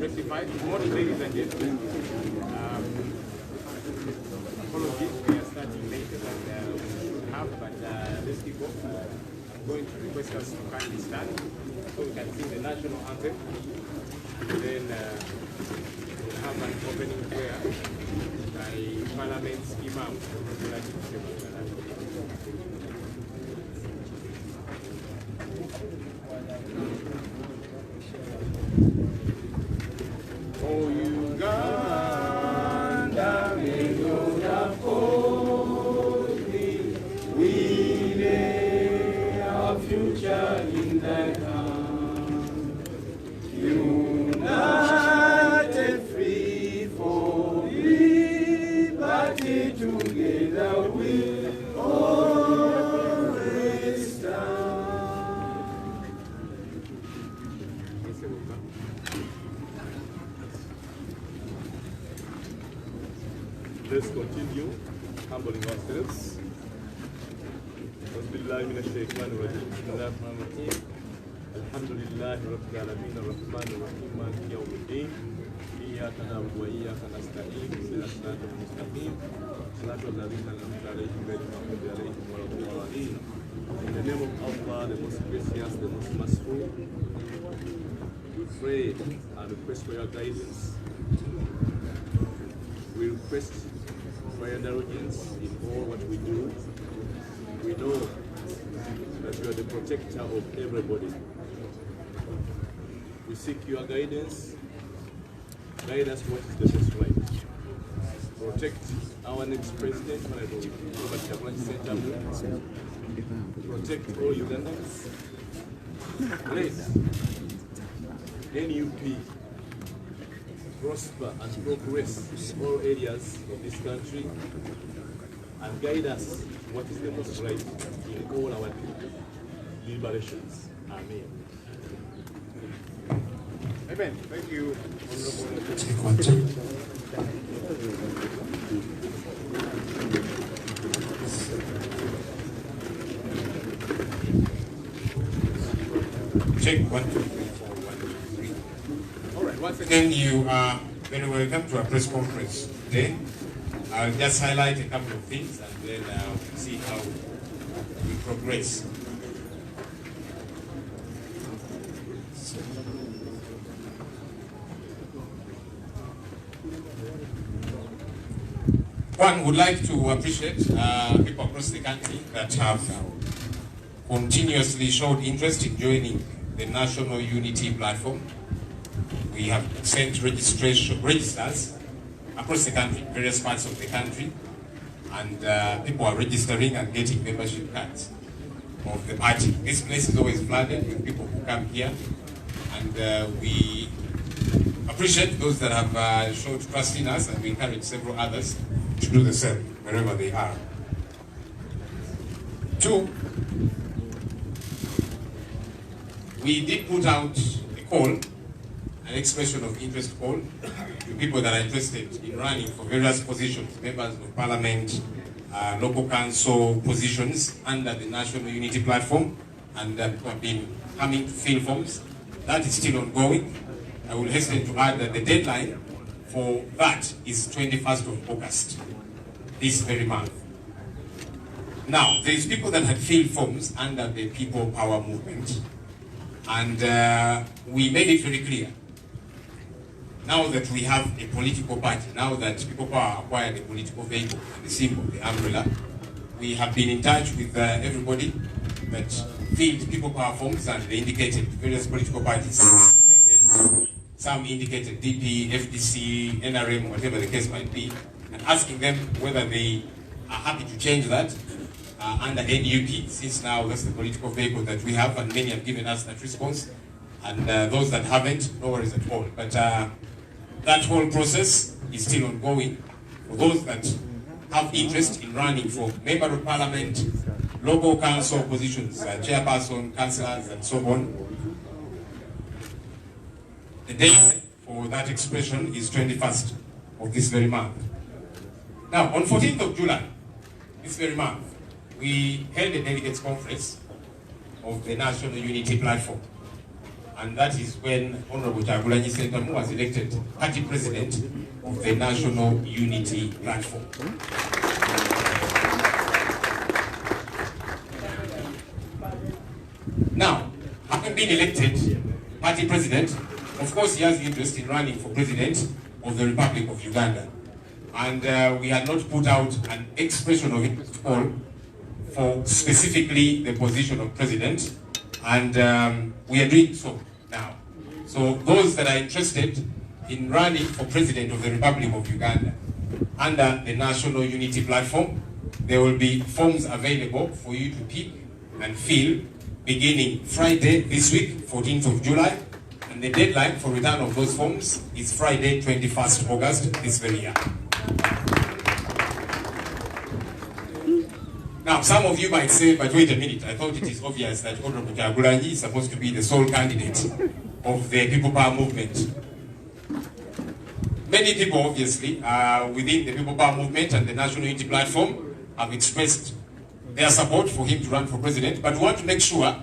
Rectified. Good morning, ladies and gentlemen. Apologies, we are starting later than we should have, but let's keep off. I'm going to request us to kindly stand so we can sing the national anthem. Then we'll have an opening prayer by Parliament's Imam. Let's continue humbling ourselves. Alhamdulillahi Rabbil Alamin Ar-Rahmanir Rahim Maliki Yawmiddin Iyyaka na'budu wa iyyaka nasta'in ihdinas siratal mustaqim siratal ladzina an'amta alaihim ghayril maghdubi alaihim waladdallin. In the name of Allah, the most gracious, the most merciful, we pray and request for your guidance. We request for your indulgence in all what we do. We know that you are the protector of everybody. We seek your guidance. Guide us what is the best right. Protect our next president, Honorable Robert Kyagulanyi Ssentamu. Protect all Ugandans. Let NUP prosper and progress in all areas of this country and guide us what is the most right in all our deliberations. Amen. Amen. Thank you, Honorable. Check 1, 2, 3, 4, 1, 2, 3. All right. Once Then you are very welcome to our press conference today. I'll just highlight a couple of things and then see how we progress. One would like to appreciate people across the country that have continuously showed interest in joining the National Unity Platform. We have sent registers across the country, various parts of the country, and people are registering and getting membership cards of the party. This place is always flooded with people who come here, and we appreciate those that have showed trust in us, and we encourage several others to do the same wherever they are. 2, we did put out a call, an expression of interest call to people that are interested in running for various positions, members of parliament, local council positions under the National Unity Platform, and have been coming to fill forms. That is still ongoing. I will hasten to add that the deadline for that is 21st of August, this very month. Now, there's people that had filled forms under the People Power movement, and we made it very clear. Now that we have a political party, now that People Power acquired a political vehicle and the symbol, the umbrella, we have been in touch with everybody that filled People Power forms, and they indicated various political parties, independents, some indicated DP, FDC, NRM, whatever the case might be, and asking them whether they are happy to change that under NUP, since now that's the political vehicle that we have, and many have given us that response, and those that haven't, no worries at all. But that whole process is still ongoing. For those that have interest in running for Member of Parliament, local council positions, chairperson, councillors, and so on, the date for that expression is 21st of this very month. Now, on 14th of July, this very month, we held a delegates conference of the National Unity Platform. And that is when Honorable Kyagulanyi Ssentamu was elected party president of the National Unity Platform. Now, having been elected party president, of course he has interest in running for president of the Republic of Uganda. And we had not put out an expression of interest call for specifically the position of president, and we are doing so now. So those that are interested in running for president of the Republic of Uganda under the National Unity Platform, there will be forms available for you to pick and fill beginning Friday this week, 14th of July, and the deadline for return of those forms is Friday, 21st August this very year. Now, some of you might say, but wait a minute, I thought it is obvious that Honorable Kyagulanyi is supposed to be the sole candidate of the People Power movement. Many people, obviously, within the People Power movement and the National Unity Platform have expressed their support for him to run for president, but we want to make sure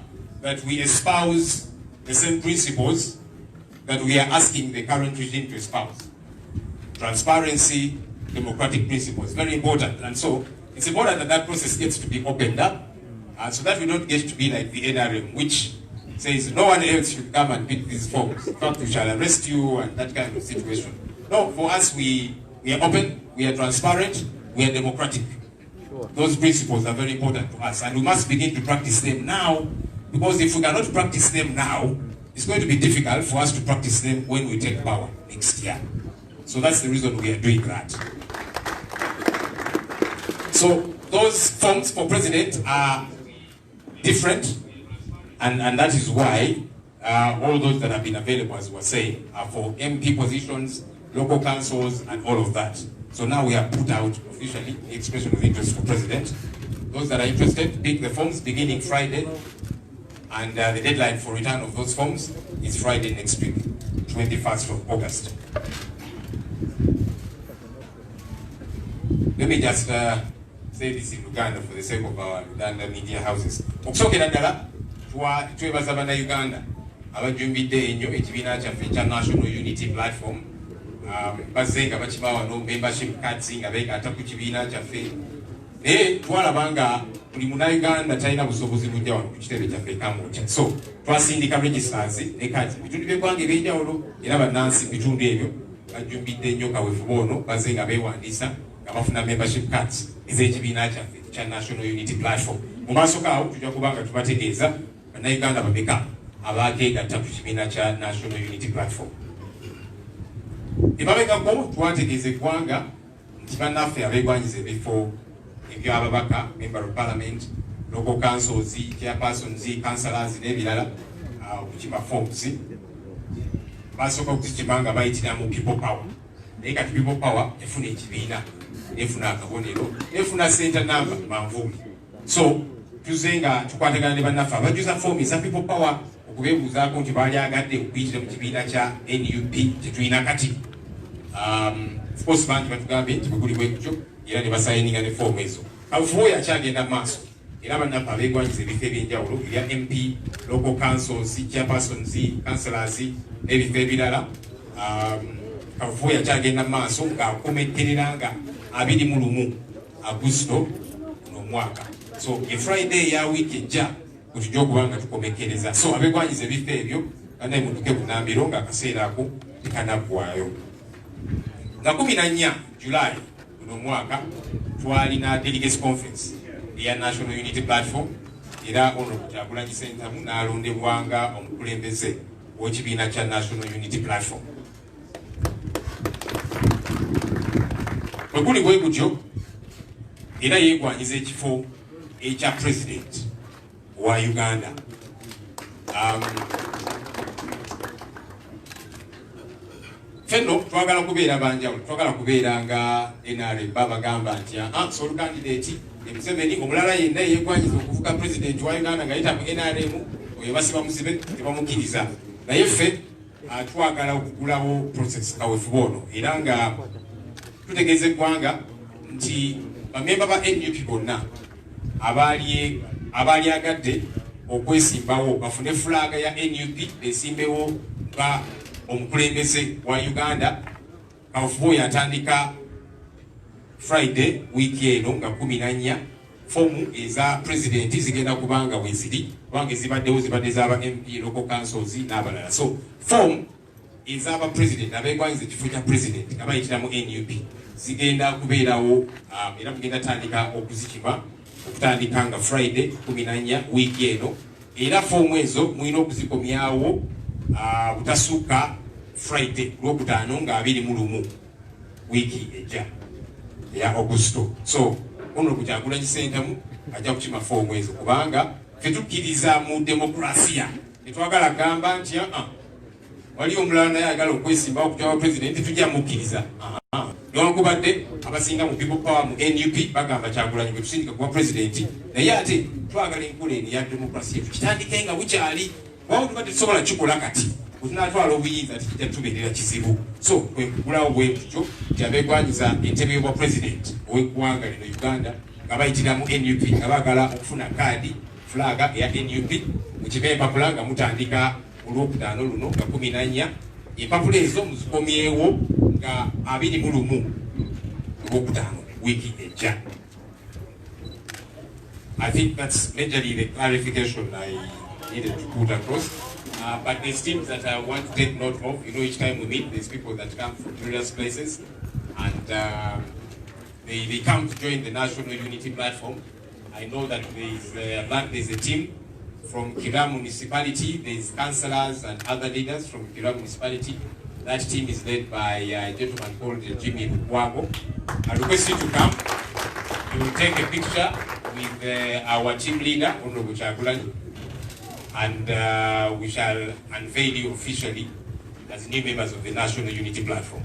that we espouse the same principles that we are asking the current regime to espouse. Transparency, democratic principles, very important. And so, it's important that that process gets to be opened up, so that we don't get to be like the NRM, which says no one else should come and pick these forms. In fact, we shall arrest you, and that kind of situation. No, for us, we are open, we are transparent, we are democratic. Sure. Those principles are very important to us, and we must begin to practice them now, because if we cannot practice them now, it's going to be difficult for us to practice them when we take power next year. So that's the reason we are doing that. So those forms for president are different, and that is why all those that have been available, as we were saying, are for MP positions, local councils, and all of that. So now we have put out officially the expression of interest for president. Those that are interested, pick the forms beginning Friday, and the deadline for return of those forms is Friday next week, 21st of August. Let me just say this in Uganda for the sake of our Uganda media houses. Okusokera ddala twebaza bannayuganda abajumbidde ennyo ekibiina kyaffe ekya National Unity Platform, bazze nga bakiba wano membership cards nga beegatta ku kibiina kyaffe, naye twalaba nga buli munnayuganda talina busobozi bujja wano ku kitebe kyaffe Kamwokya. So twasindika registers ne cards bitundu by'eggwanga ebyenjawulo, era bannansi bitundu ebyo bajumbidde ennyo kaweefube ono, bazze nga beewandiisa nga bafuna membership cards ez'ekibiina kyaffe ekya National Unity Platform. Mu maaso kaawo tujja kuba nga tubategeeza bannayuganda bameka abaakeegatta ku kibiina kya National Unity Platform. Emabegako twategeeza eggwanga nti bannaffe abeegwanyiza ebifo eby'ababaka, Member of Parliament, local councils, chairpersons, councillors n'ebirala okukima forms basooka okukima nga bayitira mu People Power. Naye kati People Power efuna ekibiina, efuna akabonero, efuna center number manvuuli. So tuze nga tukwatagana ne bannaffe abajuza form za People Power okubeebuuzaako nti baali agadde okuyitira mu kibiina kya NUP tetulina kati. Of course bangi batugambye nti bwe guli bwe gutyo era ne basayininga ne foomu ezo. Kafuuwo yakyagenda mu maaso era bannaffe abeegwanyiza ebifo eby'enjawulo ebya MP, local councils, chairpersons, councillors n'ebifo ebirala. Kafuuwo yakyagenda mu maaso ng'akometterera nga 21 Augusito n'omwaka. So e Friday ya wiiki ejja tujja okuba nga tukomekereza. So abeegwanyiza ebifo ebyo banaye mutuke bunambiro ng'akaseera ako tekanaggwaayo. Nga 14 July n'omwaka twalina delegates conference eya National Unity Platform era ono Kyagulanyi Ssentamu n'alondebwanga omukulembeze w'ekibiina kya National Unity Platform. Bwe guli bwe gutyo era yeegwanyiza ekifo ekya president wa Uganda. Fenno twagala kubeera banjawulo, twagala kubeera nga NRM babagamba nti sole candidate Museveni omulala yenna yeegwanyiza okuvuga president wa Uganda ng'ayita mu NRM oyo basiba musibe tebamukkiriza. Naye ffe twagala okugulawo process kaweefube ono era nga tutegeeza eggwanga nti bamemba ba NUP bonna abaali agadde okwesimbawo bafune fulaga ya NUP esimbewo nga omukulembeze wa Uganda. Kaweefube oyo atandika Friday wiiki eno nga 14 foomu eza president zigenda kubanga weziri kubanga ezibaddewo zibadde z'aba MP, local councils n'abalala. So foomu ez'aba president abeegwanyiza ekifo kya president nga bayitiramu NUP zigenda kubeerawo era mugenda tandika okuzikima okutandika nga Friday 14 wiiki eno era foomu ezo mulina okuzikomyawo butasukka Friday Lwokutaano nga 21 wiiki ejja ya Augusito. So ono Kyagulanyi Ssentamu ajja kukima foomu ezo kubanga ffe tukkiriza mu demokrasiya tetwagala gamba nti wali omulala naye ayagala okwesimbawo okutyawa president tujja mukkiriza. Newankubadde abasinga mu people power mu NUP bagamba Kyagulanyi bwe tusindika kuba president naye ate twagala enkola eno ya demokrasiya tukitandike nga bukyali wawo tubadde tusobola kikola kati tunatwala obuyinza tikijja tubeerera kizibu. So kwe kugulawo bwe tutyo nti abeegwanyiza entebe y'obwa president ow'eggwanga lino Uganda nga bayitiramu NUP nga baagala okufuna kaadi fulaga eya NUP mu kibe empapula nga mutandika Olwokutaano luno nga 14 empapula ezo muzikomyewo nga 21 Olwokutaano wiiki ejja. I think that's majorly the clarification I needed to put across. But there's teams that I want to take note of. You know, each time we meet, there's people that come from various places, and they come to join the National Unity Platform. I know that there's a team from Kira Municipality. There's councillors and other leaders from Kira Municipality. That team is led by a gentleman called Jimmy Lukwago. I request you to come. You will take a picture with our team leader, Honorable Kyagulanyi, and we shall unveil you officially as new members of the National Unity Platform.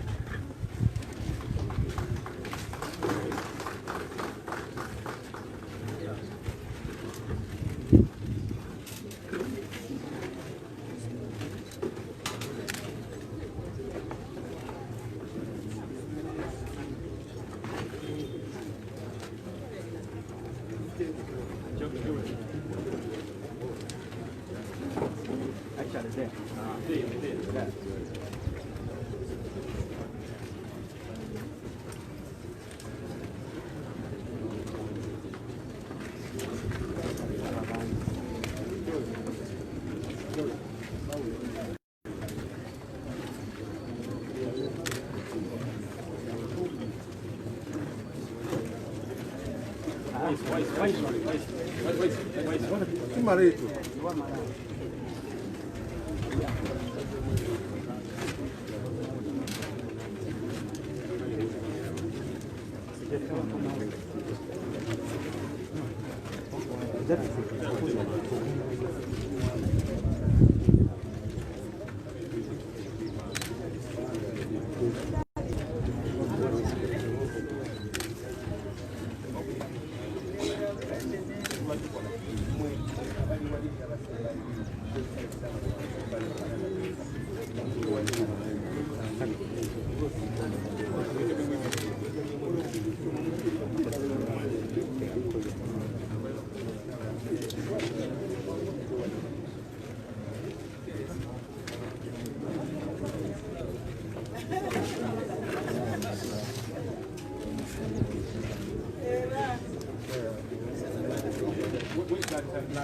So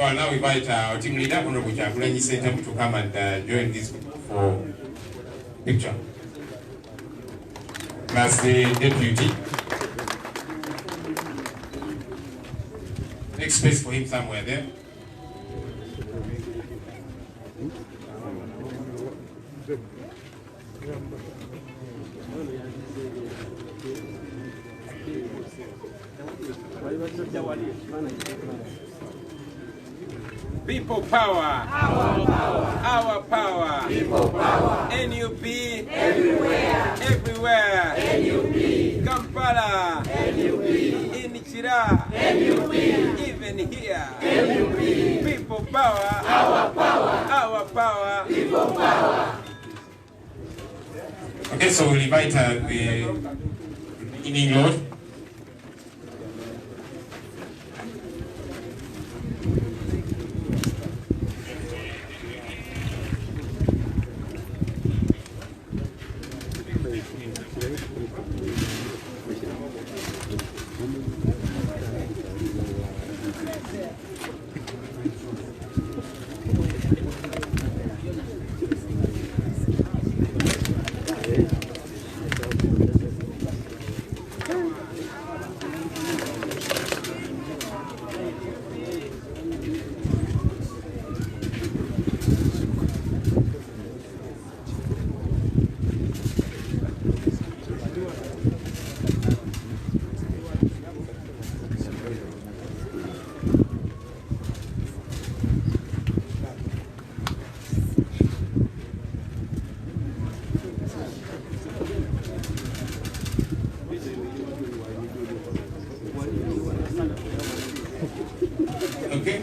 I'll now invite our team leader, Honorable Kyagulanyi Ssentamu, to come and join this group for picture. Plus the deputy. Make space for him somewhere there. People power. Our power. Our power. People power. NUP. Everywhere. Everywhere. NUP. Kampala. NUP. Inichira. NUP. Even here. NUP. People power. Our power. Our power. People power. Okay, so we'll invite the beginning Lord. Okay.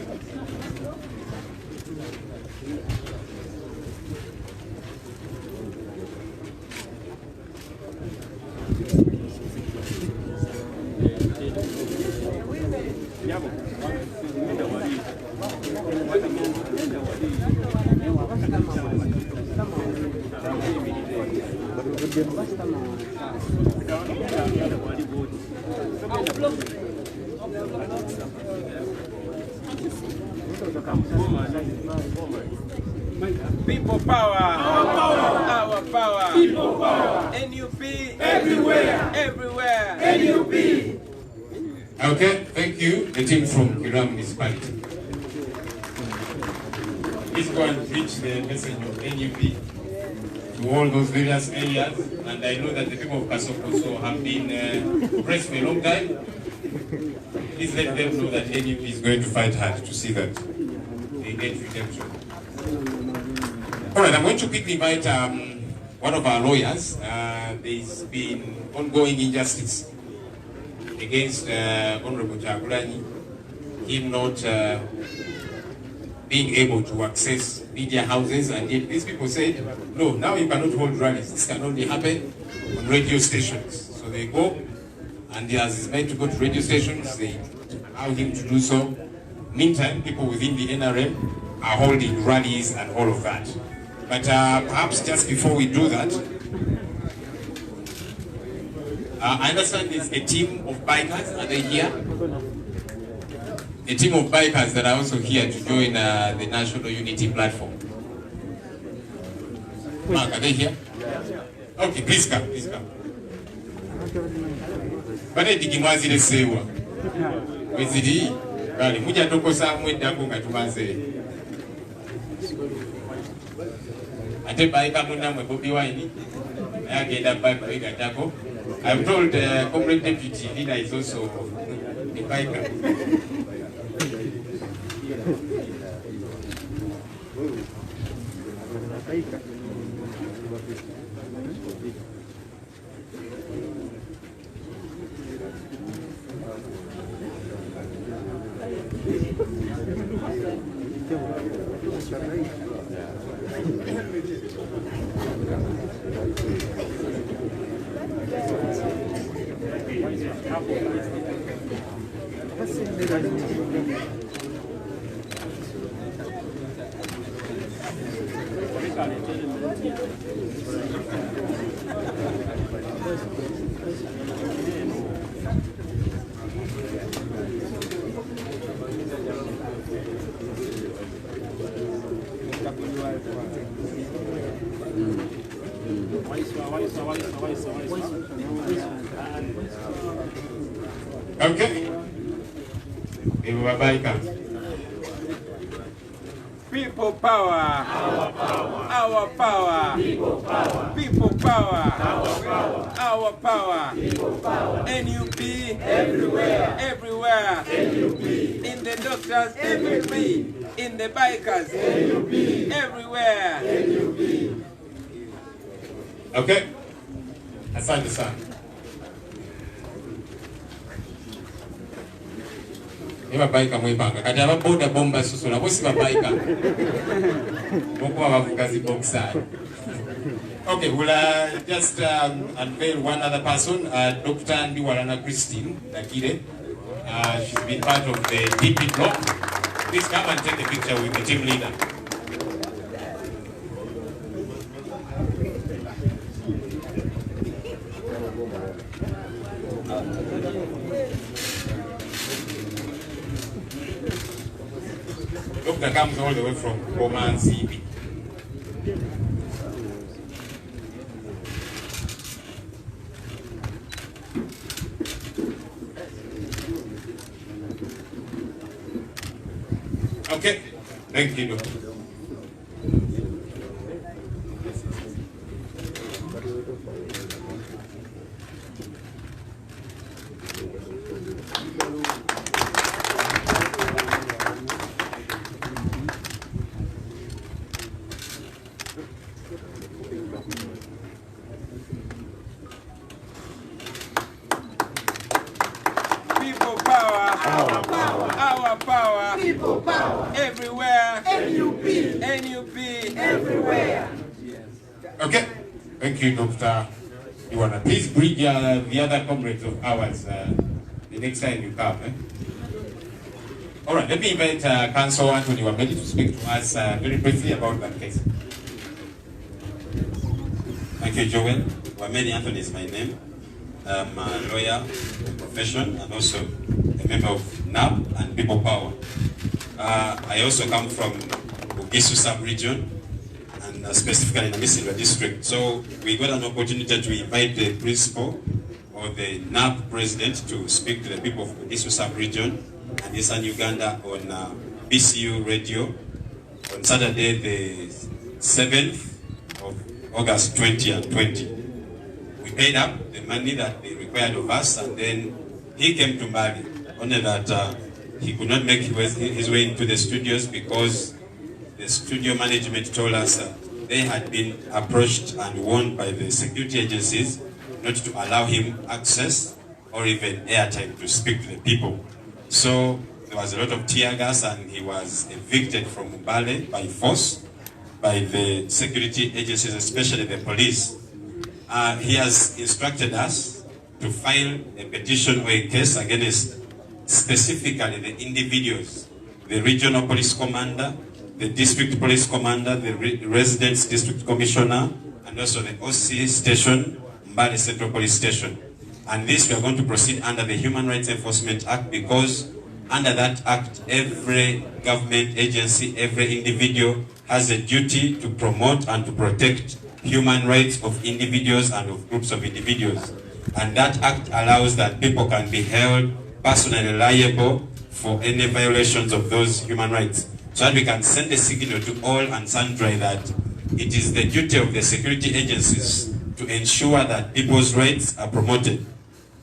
People power. Our power. Our power. People power. NUP. Everywhere. Everywhere. NUP. Okay, thank you. The team from Kira Municipality. Please go and preach the message of NUP to all those various areas. And I know that the people of Kasoko have been pressed for a long time. Please let them know that NUP is going to fight hard to see that they get redemption. All right, I'm going to quickly invite one of our lawyers. There's been ongoing injustice against Honorable Kyagulanyi, him not being able to access media houses, and yet these people said, no, now you cannot hold rallies. This can only happen on radio stations. So they go, and as he's meant to go to radio stations, they allow him to do so. Meantime, people within the NRM are holding rallies and all of that. But perhaps just before we do that, I understand there's a team of bikers. Are they here? A team of bikers that are also here to join the National Unity Platform. Mark, are they here? Okay, please come, please come. Bane digimwazi le sewa. Wezidi, kali muja toko samwe dangu ngatumaze. Ate biker muna mwe Bobi Wine. Agenda biker wega tako. I'm told the Comrade Deputy Leader is also a biker. Okay. People power. Our power. Our power. People power. People power. Our power. Our power. People power. NUP. Everywhere. Everywhere. NUP. In the doctors. NUP. In the bikers. NUP. Everywhere. NUP. Okay. Asante sana. Eba baika mwebanga. Kati aba boda bomba susu na bosi ba baika. Moko abavugazi boxer. Okay, we'll just unveil one other person, Dr. Ndiwalana Christine Dakire. She's been part of the DP block. Please come and take a picture with the team leader. Doctor comes all the way from Oman CB. Okay, thank you, Doctor. People power. Our power. Our power. People power. Everywhere. NUP. NUP. Everywhere. Okay, thank you, Doctor. You wanna please bring the other comrades of ours the next time you come. All right, let me invite Council Anthony Wamedi to speak to us very briefly about that case. Thank you, Joel. Wamedi Anthony is my name. I'm a lawyer by profession and also a member of NAB and People Power. I also come from Bugisu sub-region and specifically in the Misilwa district. So we got an opportunity to invite the principal or the NAB president to speak to the people of Bugisu sub-region and Eastern Uganda on BCU radio on Saturday the 7th of August 2020. We paid up the money that they required of us, and then he came to Mali. Only that he could not make his way into the studios because the studio management told us they had been approached and warned by the security agencies not to allow him access or even airtime to speak to the people. So there was a lot of tear gas, and he was evicted from Mbale by force by the security agencies, especially the police. He has instructed us to file a petition or a case against specifically the individuals, the regional police commander, the district police commander, the residence district commissioner, and also the OC station, Mbale Central Police Station. And this we are going to proceed under the Human Rights Enforcement Act, because under that act, every government agency, every individual has a duty to promote and to protect human rights of individuals and of groups of individuals. And that act allows that people can be held personally liable for any violations of those human rights. So that we can send a signal to all and sundry that it is the duty of the security agencies to ensure that people's rights are promoted.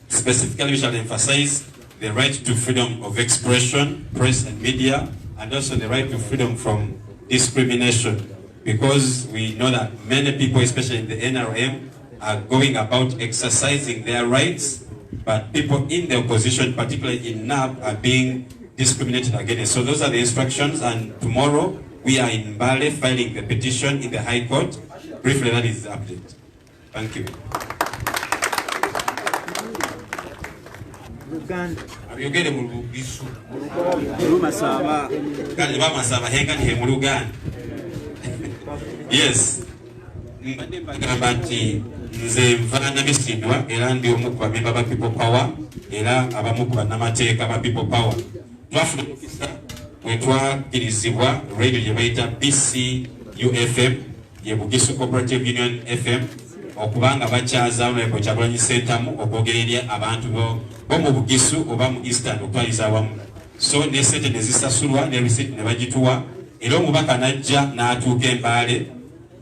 Specifically, we shall emphasize the right to freedom of expression, press and media, and also the right to freedom from discrimination. Because we know that many people, especially in the NRM, are going about exercising their rights, but people in the opposition, particularly in NAB, are being discriminated against. So those are the instructions, and tomorrow we are in Mbale filing the petition in the High Court. Briefly, that is the update. Thank you. Yes. Mbagamba nti nze nfaanana Misindwa era ndi omu ku bamemba ba People Power era abamu ku bannamateeka ba People Power. Twafuna omukisa bwe twakkirizibwa radio gye bayita BCU FM ye Bugisu Cooperative Union FM okubanga bakyaza Honorable Kyagulanyi Ssentamu okwogerera abantu bo mu Bugisu oba mu Eastern okutwaliza awamu. So ne sente ne zisasulwa ne receipt ne bagituwa era omubaka najja n'atuuka Embaale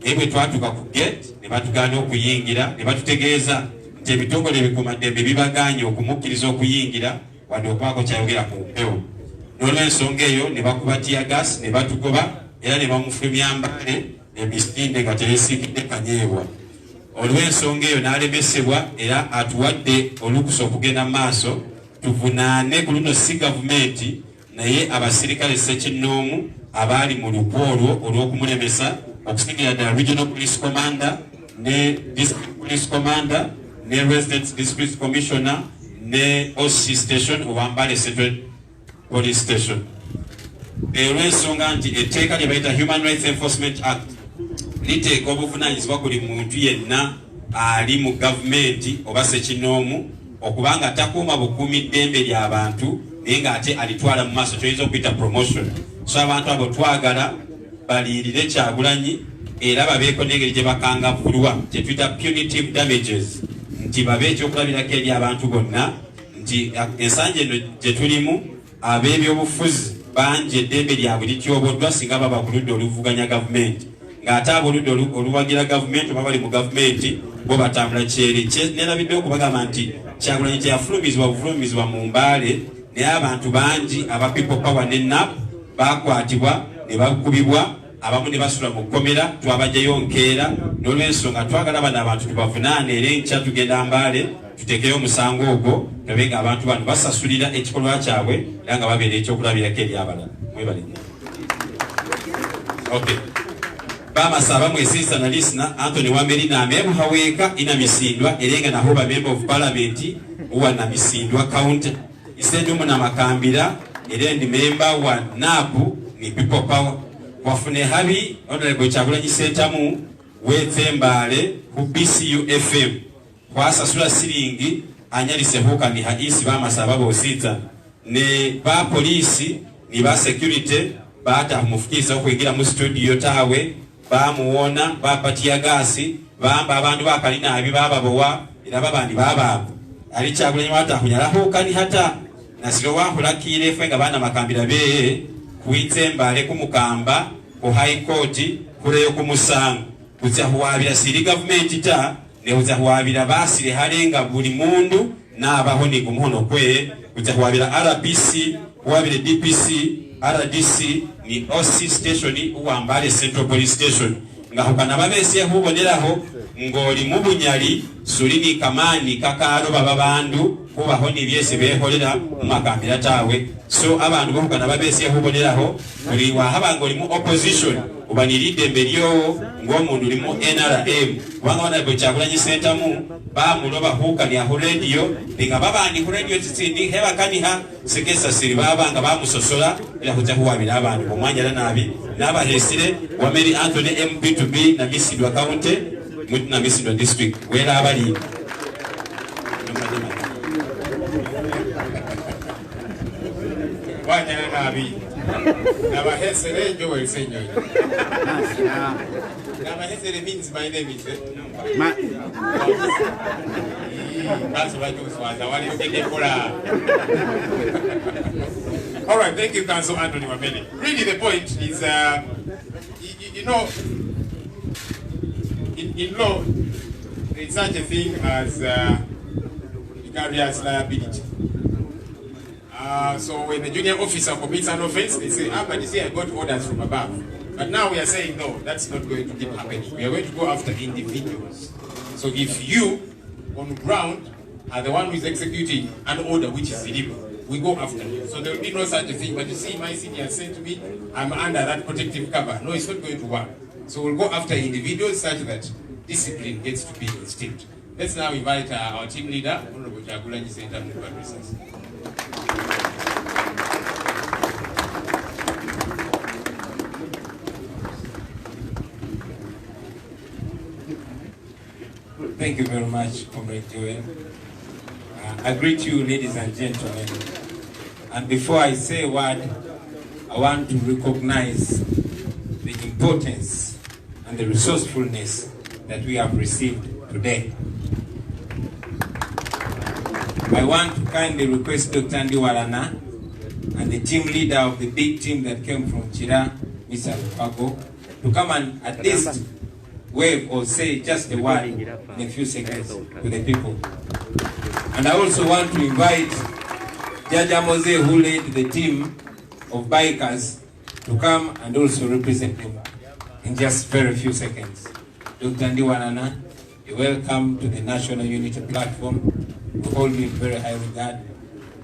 naye bwe twatuuka ku gate ne batugaana okuyingira ne batutegeeza nti ebitongole ebikuumaddembe bibagaanye okumukkiriza okuyingira wadde okubaako kyayogera ku mpewo. N'olw'ensonga eyo ne bakuba tear gas ne batugoba era ne bamufulumya Mbaale emisinde nga teyeesiikidde kanyeebwa. Olw'ensonga eyo n'alemesebwa era atuwadde olukusa okugenda mu maaso tuvunaane ku luno si gavumenti naye abasirikale Ssekinnoomu abaali mu lukwo olwo olw'okumulemesa okusingira ddala Regional Police Commander ne District Police Commander ne Resident District Commissioner ne OC Station oba Mbale Central Police Station. Olw'ensonga nti etteeka lye bayita Human Rights Enforcement Act liteeka obuvunaanyizibwa buli muntu yenna ali mu gavumenti oba Ssekinnoomu okubanga takuuma bukuumi ddembe ly'abantu naye ng'ate alitwala mu maaso kyoyinza okuyita promotion. So abantu abo twagala baliyirire Kyagulanyi era babeeko n'engeri gye bakangavvulwa kye tuyita punitive damages nti babe ekyokulabirako eri abantu bonna nti ensangi eno gye tulimu ab'ebyobufuzi bangi eddembe lyabwe lityoboddwa singa baba ku ludda oluvuganya gavumenti ng'ate ab'oludda oluwagira gavumenti oba bali mu gavumenti bo batambula kyeri. Nerabidde okubagamba nti Kyagulanyi teyafulumizibwa buvulumizibwa mu Mbaale naye abantu bangi aba People Power ne NAP bakwatibwa ne bakubibwa abamu ne basula mu kkomera twabajjayo nkeera. N'olw'ensonga twagala bano abantu tubavunaane era enkya tugenda Mbaale tuteekeyo omusango ogwo tobe nga abantu bano basasulira ekikolwa kyabwe era nga babeera ekyokulabirako eri abalala. Mwebale. Okay. Bamasaba mwesiisa na listener Anthony Wamerina amebu haweka ina misindwa elenga na hoba member of parliament uwa na misindwa county isendumu na makambira elendi member wa NAPU ni People Power wafune habi Honorable Kyagulanyi Ssentamu weze Mbaale ku BCU FM kwa sasula siringi anyalise huka ni haisi bamasaba bosita ne ba polisi ni ba security baata kumufukisa okuingira mu studio tawe bamuwona bapatia gasi bamba abantu bakalina abi bababowa era babandi bababo ali Kyagulanyi wata kunyalaho kani hata nasiro wahulakire fenga bana makambira be kuitse Mbaale kumukamba ku high court kuleyo kumusanga kutya huwabira siri government ta ne kutya huwabira basire halenga buli mundu n'abaho ni kumuhono kwe kutya huwabira RPC huwabira DPC RDC ni OC station uwa Mbaale Central Police Station nga hukana babese huboneraho ngoli mu Bunyali sulini kamani kakaro babandu kubaho ni byese beholera mu makambira tawe. So abantu bo hukana babese huboneraho buli wa haba ngoli mu opposition ubaniride mbelyo ngomundu uli mu NRM wanga Honorable Kyagulanyi Ssentamu bamuloba hukani ya radio linga babandi ku radio tsindi heba kaniha sekesa siri babanga bamusosola ila kujja huwabira abantu bomwanyala nabi naba hesire Wameri Anthony MP2B na Misindwa County na Misindwa District wera abali wanyala nabi naba hesire Joel Senyoy naba hesire means my name is that's what you want. What you get for all right, thank you, Council Anthony Wameni. Really, the point is, you know, in law, there's such a thing as vicarious liability. So when the junior officer commits an offense, they say, but you see, I got orders from above. But now we are saying, no, that's not going to keep happening. We are going to go after individuals. So if you, on ground, are the one who is executing an order which is illegal, we go after you. So there will be no such a thing. But you see, my senior said to me, I'm under that protective cover. No, it's not going to work. So we'll go after individuals such that discipline gets to be instilled. Let's now invite our team leader, Honorable Kyagulanyi Ssentamu, to address us. Thank you very much, Comrade Joel. I greet you, ladies and gentlemen. And before I say a word, I want to recognize the importance and the resourcefulness that we have received today. I want to kindly request Dr. Ndiwarana and the team leader of the big team that came from Chira, Mr. Lupago, to come and at least wave or say just a word in a few seconds to the people. And I also want to invite Jaja Mose, who led the team of bikers, to come and also represent them in just very few seconds. Dr. Ndiwarana, you're welcome to the National Unity Platform. We hold you in very high regard,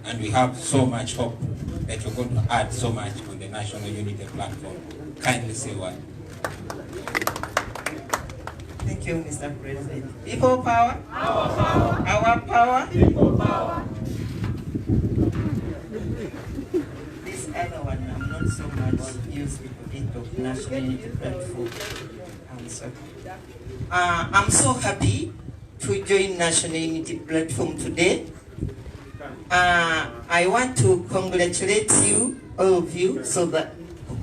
and we have so much hope that you're going to add so much on the National Unity Platform. Kindly say what. Thank you, Mr. President. People power. Our power. Our power. People power. This other one, I'm not so much used to it of National Unity Platform. I'm so happy to join National Unity Platform today. I want to congratulate you, all of you, so that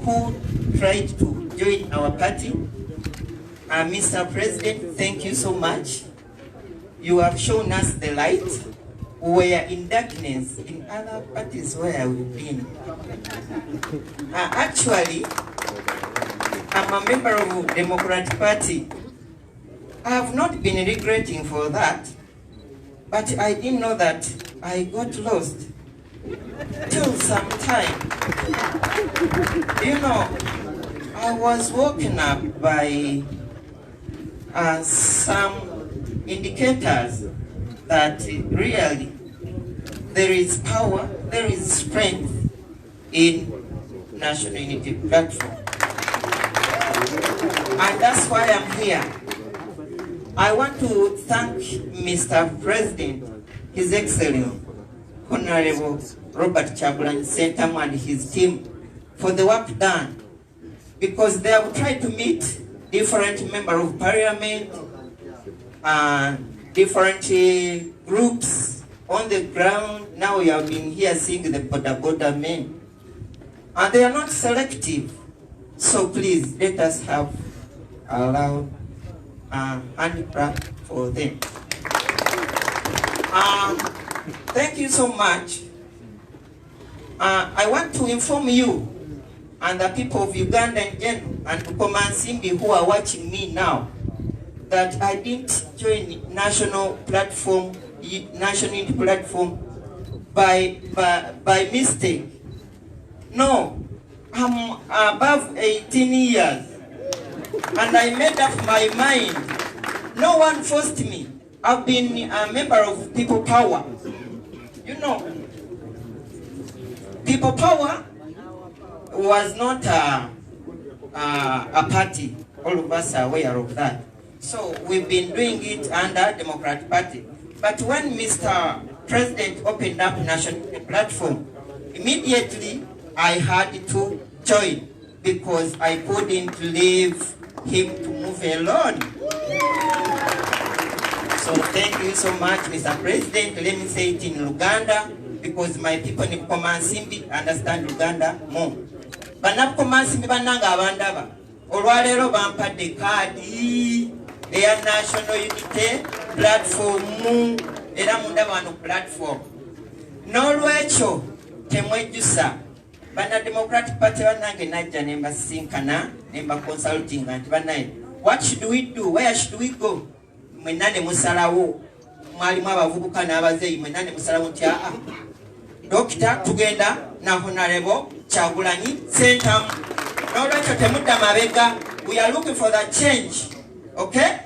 who tried to join our party. Mr. President, thank you so much. You have shown us the light. We were in darkness in other parties where we've been. Actually, I'm a member of the Democratic Party. I have not been regretting for that, but I didn't know that I got lost till some time. You know, I was woken up by some indicators that really there is power, there is strength in National Unity Platform. And that's why I'm here. I want to thank Mr. President, His Excellency, Honorable Robert Kyagulanyi Ssentamu and his team for the work done, because they have tried to meet different members of parliament, different groups on the ground. Now we have been here seeing the boda men, and they are not selective. So please let us have a loud hand clap for them. Thank you so much. I want to inform you and the people of Uganda and Komansimbi who are watching me now that I didn't join National Unity Platform by mistake. No, I'm above 18 years and I made up my mind. No one forced me. I've been a member of People Power. You know, People Power was not a party. All of us are aware of that. So we've been doing it under Democratic Party. But when Mr. President opened up National Platform, immediately I had to join because I couldn't leave him to move alone. So thank you so much, Mr. President. Let me say it in Luganda because my people in Komansimbi understand Luganda more. Banab Komansimbi bananga abandaba. Olwalero bampadde kadi eya National Unity Platform era mundaba no platform. N'olwekyo temwejjusa. Bana Democratic Party banange najja nemba sinkana nemba consulting anti banaye. What should we do? Where should we go? Mwenane musalawo mwalimu abavubuka n'abazeeyi mwenane musalawo nti Dokita tugenda na Honorable Kyagulanyi Ssentamu. N'olwekyo temudda mabega. We are looking for the change. Okay?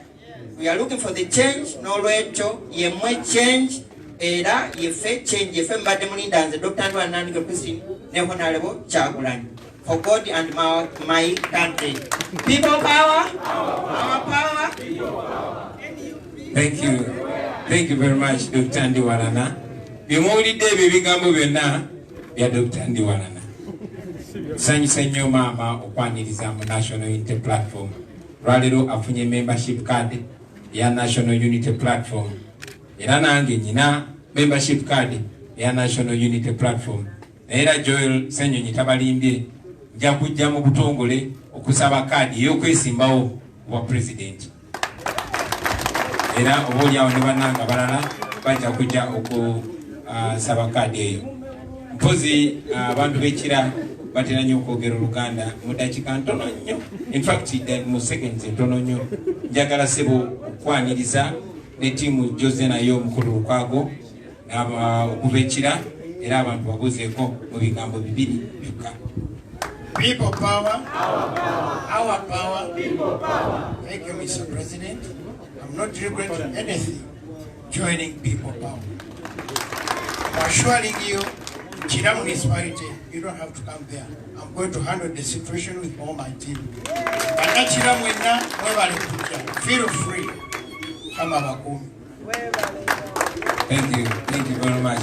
We are looking for the change. N'olwekyo yemwe change era yefe change yefe mbadde mulinda nze Dr. Ndiwarana Christine ne Honorable Kyagulanyi. For God and my country. People power. Our power. Thank you. Thank you very much, Dr. Ndiwarana. Byemuwulidde ebyo ebigambo byonna bya Dr. Ndiwarana. Nsanyusa nnyo maama okwaniriza mu National Unity Platform. Lwaleero afunye membership card ya National Unity Platform. Era nange nyina membership card ya National Unity Platform. Era Joel Ssenyonyi tabalimbye nja kujja mu butongole okusaba kadi ey'okwesimbawo wa president. era oboolyawo ne bannanga balala bajja kujja okusaba kaadi eyo. Mpozi abantu b'ekira batera nnyo okwogera Oluganda mu ddakiika ntono nnyo, in fact mu seconds ntono nnyo. Njagala sebo okwaniriza ne ttiimu Jose nayo omukulu Lukwago okuva ekira era abantu babuzeeko mu bigambo bibiri byokka. People power, our power, people power. Thank you, Mr. President. I'm not regretting anything joining people power. I'm assuring you, Chira municipality, you don't have to come there. I'm going to handle the situation with all my team. Feel free. Thank you very much.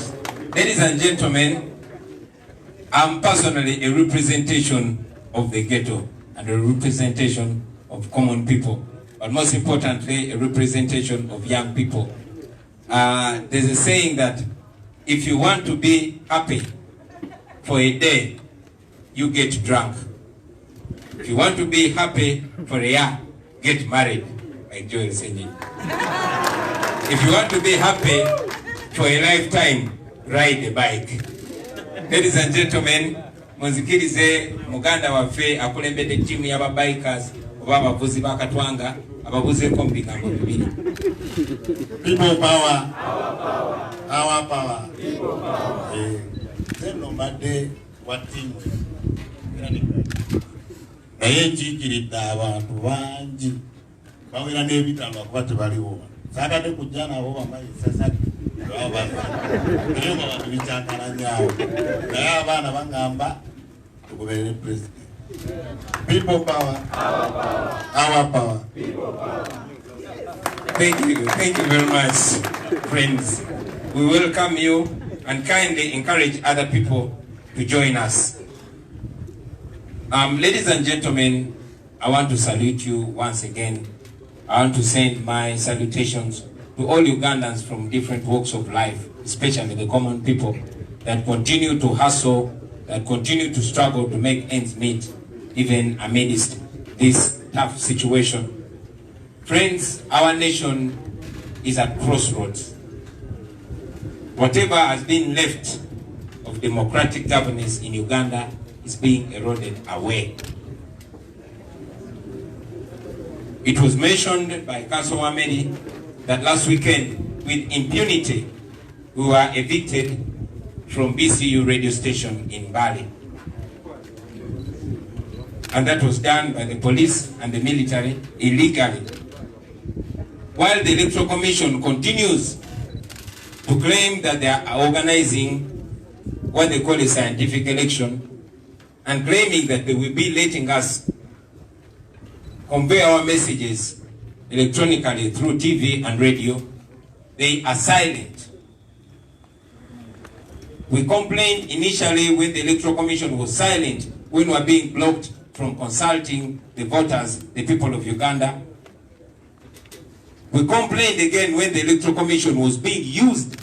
Ladies and gentlemen, I'm personally a representation of the ghetto and a representation of common people, but most importantly, a representation of young people. There's a saying that if you want to be happy for a day, you get drunk. If you want to be happy for a year, get married, like Joel Senyi. If you want to be happy for a lifetime, ride a bike. Ladies and gentlemen, munzikirize muganda waffe akulembedde tiimu y'aba bikers oba abavuzi bakatwanga ababuzeeko mu bigambo bibiri. People power, our power. Nze mbadde wa ttiimu naye nkiikiridde abantu bangi bawera n'ebitalo akuba tebaliwo. Saagade kujja nabo bamayisasatu naye nga bantu bikyankalanyaawo naye abaana bagamba tugoberere president. People power, our power. Thank you very much, friends. We welcome you and kindly encourage other people to join us. Ladies and gentlemen, I want to salute you once again. I want to send my salutations to all Ugandans from different walks of life, especially the common people that continue to hustle, that continue to struggle to make ends meet, even amidst this tough situation. Friends, our nation is at crossroads. Whatever has been left of democratic governance in Uganda is being eroded away. It was mentioned by Councilor Wamedi that last weekend, with impunity, we were evicted from BCU radio station in Bali. And that was done by the police and the military illegally. While the Electoral Commission continues to claim that they are organizing what they call a scientific election and claiming that they will be letting us convey our messages electronically through TV and radio, they are silent. We complained initially when the Electoral Commission was silent, when we were being blocked from consulting the voters, the people of Uganda. We complained again when the Electoral Commission was being used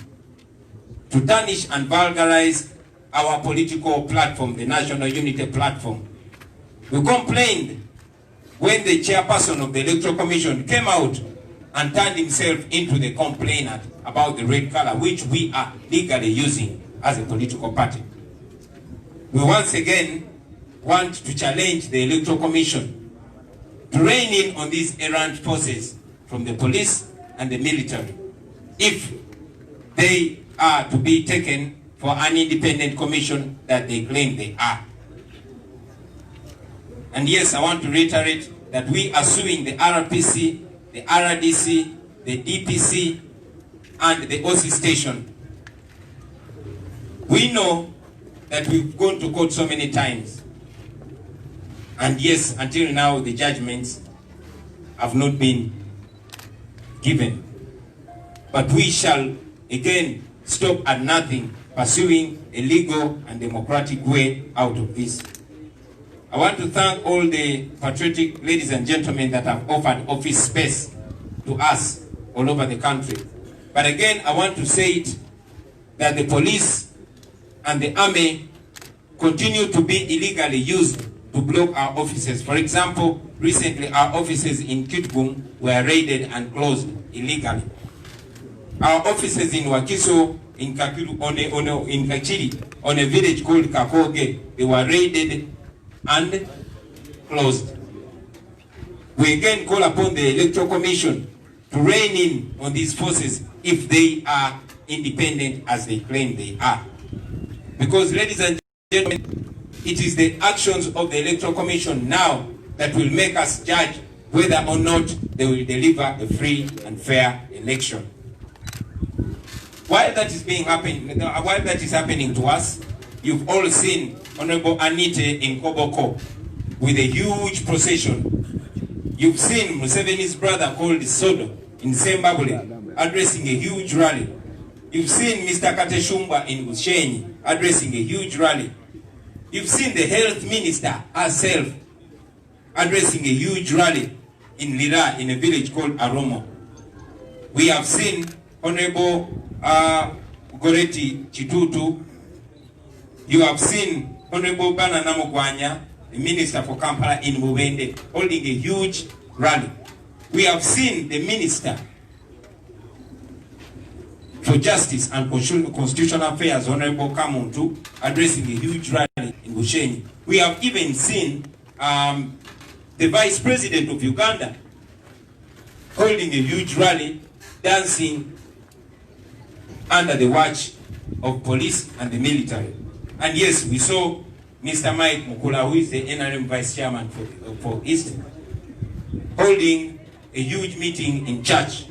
to tarnish and vulgarize our political platform, the National Unity Platform. We complained when the chairperson of the Electoral Commission came out and turned himself into the complainant about the red color, which we are legally using as a political party. We once again want to challenge the Electoral Commission to rein in on these errant forces from the police and the military, if they are to be taken for an independent commission that they claim they are. And yes, I want to reiterate that we are suing the RPC, the RDC, the DPC, and the OC station. We know that we've gone to court so many times. And yes, until now, the judgments have not been given. But we shall again stop at nothing, pursuing a legal and democratic way out of this. I want to thank all the patriotic ladies and gentlemen that have offered office space to us all over the country. But again, I want to say it, that the police and the army continue to be illegally used to block our offices. For example, recently our offices in Kitgum were raided and closed illegally. Our offices in Wakiso, in Kakiru, in Kachiri, on a village called Kakoge, they were raided and closed. We again call upon the Electoral Commission to rein in on these forces if they are independent as they claim they are. Because, ladies and gentlemen, it is the actions of the Electoral Commission now that will make us judge whether or not they will deliver a free and fair election. While that is happening to us, you've all seen Honorable Anite in Koboko with a huge procession. You've seen Museveni's brother called Sodo in Zimbabwe addressing a huge rally. You've seen Mr. Kateshumba in Bushenyi addressing a huge rally. You've seen the health minister herself addressing a huge rally in Lira, in a village called Aromo. We have seen Honorable Goreti Chitutu. You have seen Honorable Bana Namugwanya, the Minister for Kampala in Mubende, holding a huge rally. We have seen the Minister for Justice and Constitutional Affairs, Honorable Kamuntu, addressing a huge rally in Bushenyi. We have even seen the Vice President of Uganda holding a huge rally, dancing under the watch of police and the military. And yes, we saw Mr. Mike Mukula, who is the NRM Vice Chairman for East, holding a huge meeting in church.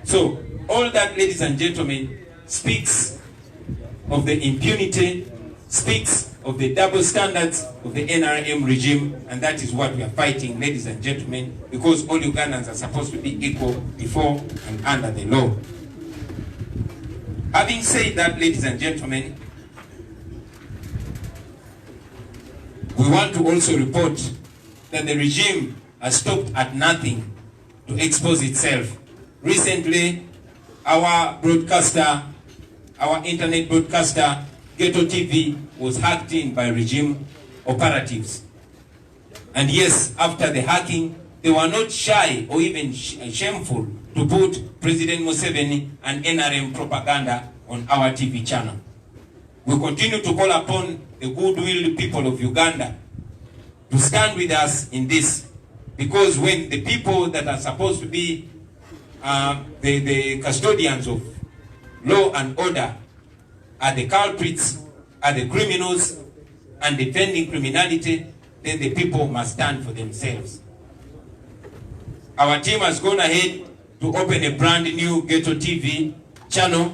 So, all that, ladies and gentlemen, speaks of the impunity, speaks of the double standards of the NRM regime, and that is what we are fighting, ladies and gentlemen, because all Ugandans are supposed to be equal before and under the law. Having said that, ladies and gentlemen, we want to also report that the regime has stopped at nothing to expose itself. Recently, our broadcaster, our internet broadcaster, Ghetto TV, was hacked in by regime operatives. And yes, after the hacking, they were not shy or even shameful to put President Museveni and NRM propaganda on our TV channel. We continue to call upon the goodwill people of Uganda to stand with us in this, because when the people that are supposed to be the custodians of law and order are the culprits, are the criminals, and defending criminality, then the people must stand for themselves. Our team has gone ahead to open a brand new Ghetto TV channel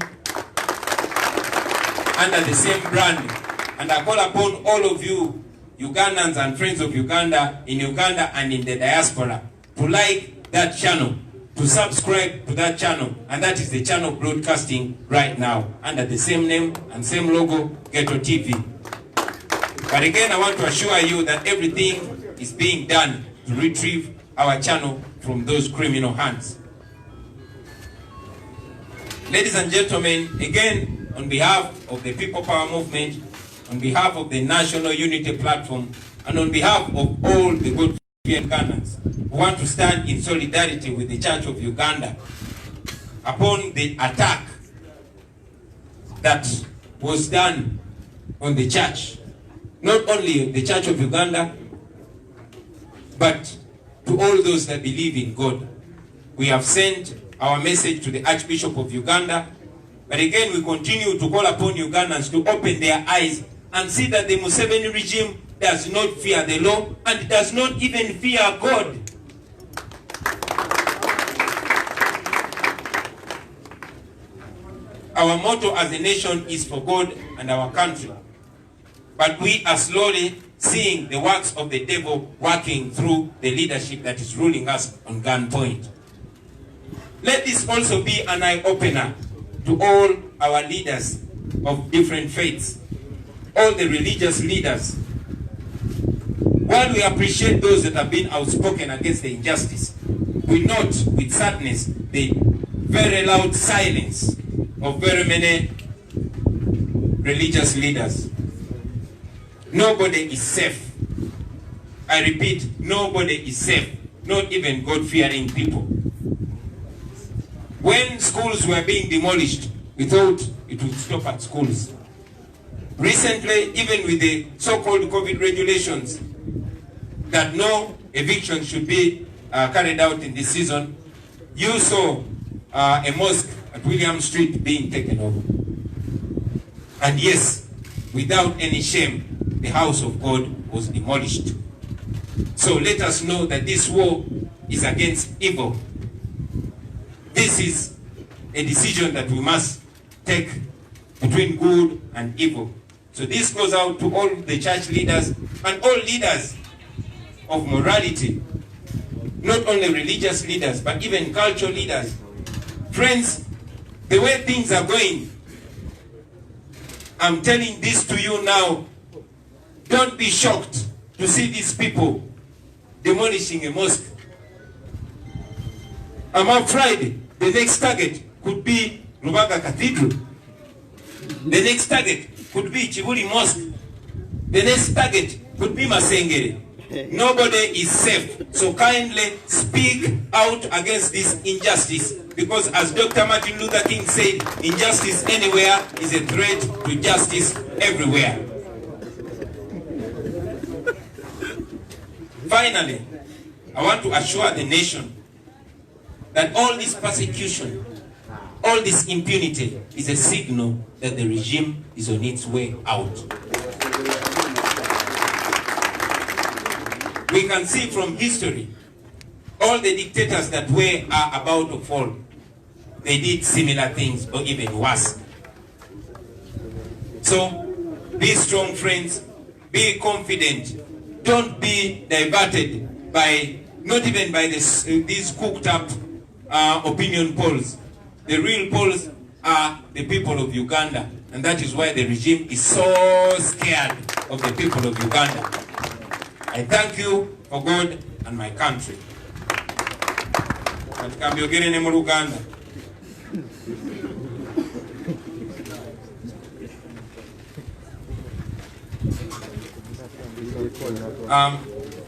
under the same brand. And I call upon all of you, Ugandans and friends of Uganda, in Uganda and in the diaspora, to like that channel, to subscribe to that channel, and that is the channel broadcasting right now, under the same name and same logo, Ghetto TV. But again, I want to assure you that everything is being done to retrieve our channel from those criminal hands. Ladies and gentlemen, again, on behalf of the People Power Movement, on behalf of the National Unity Platform, and on behalf of all the good Ugandans, we want to stand in solidarity with the Church of Uganda upon the attack that was done on the church. Not only the Church of Uganda, but to all those that believe in God. We have sent our message to the Archbishop of Uganda, but again we continue to call upon Ugandans to open their eyes and see that the Museveni regime does not fear the law and does not even fear God. Our motto as a nation is for God and our country. But we are slowly seeing the works of the devil working through the leadership that is ruling us on gunpoint. Let this also be an eye-opener to all our leaders of different faiths, all the religious leaders. While we appreciate those that have been outspoken against the injustice, we note with sadness the very loud silence of very many religious leaders. Nobody is safe I repeat, nobody is safe, not even God-fearing people. When schools were being demolished, we thought it would stop at schools. Recently, even with the so-called COVID regulations, that no eviction should be carried out in this season, you saw a mosque at William Street being taken over. And yes, without any shame, the house of God was demolished. So let us know that this war is against evil. This is a decision that we must take between good and evil. So this goes out to all the church leaders and all leaders of morality, not only religious leaders, but even cultural leaders. Friends, the way things are going, I'm telling this to you now, don't be shocked to see these people demolishing a mosque. On Friday, the next target could be Rubaga Cathedral. The next target could be Chibuli Mosque. The next target could be Masengere. Nobody is safe. So kindly speak out against this injustice. Because as Dr. Martin Luther King said, injustice anywhere is a threat to justice everywhere. Finally, I want to assure the nation that all this persecution, all this impunity is a signal that the regime is on its way out. We can see from history, all the dictators that are about to fall, they did similar things or even worse. So, be strong, friends, be confident, don't be diverted by, not even by these cooked up opinion polls. The real polls are the people of Uganda, and that is why the regime is so scared of the people of Uganda. I thank you for God and my country.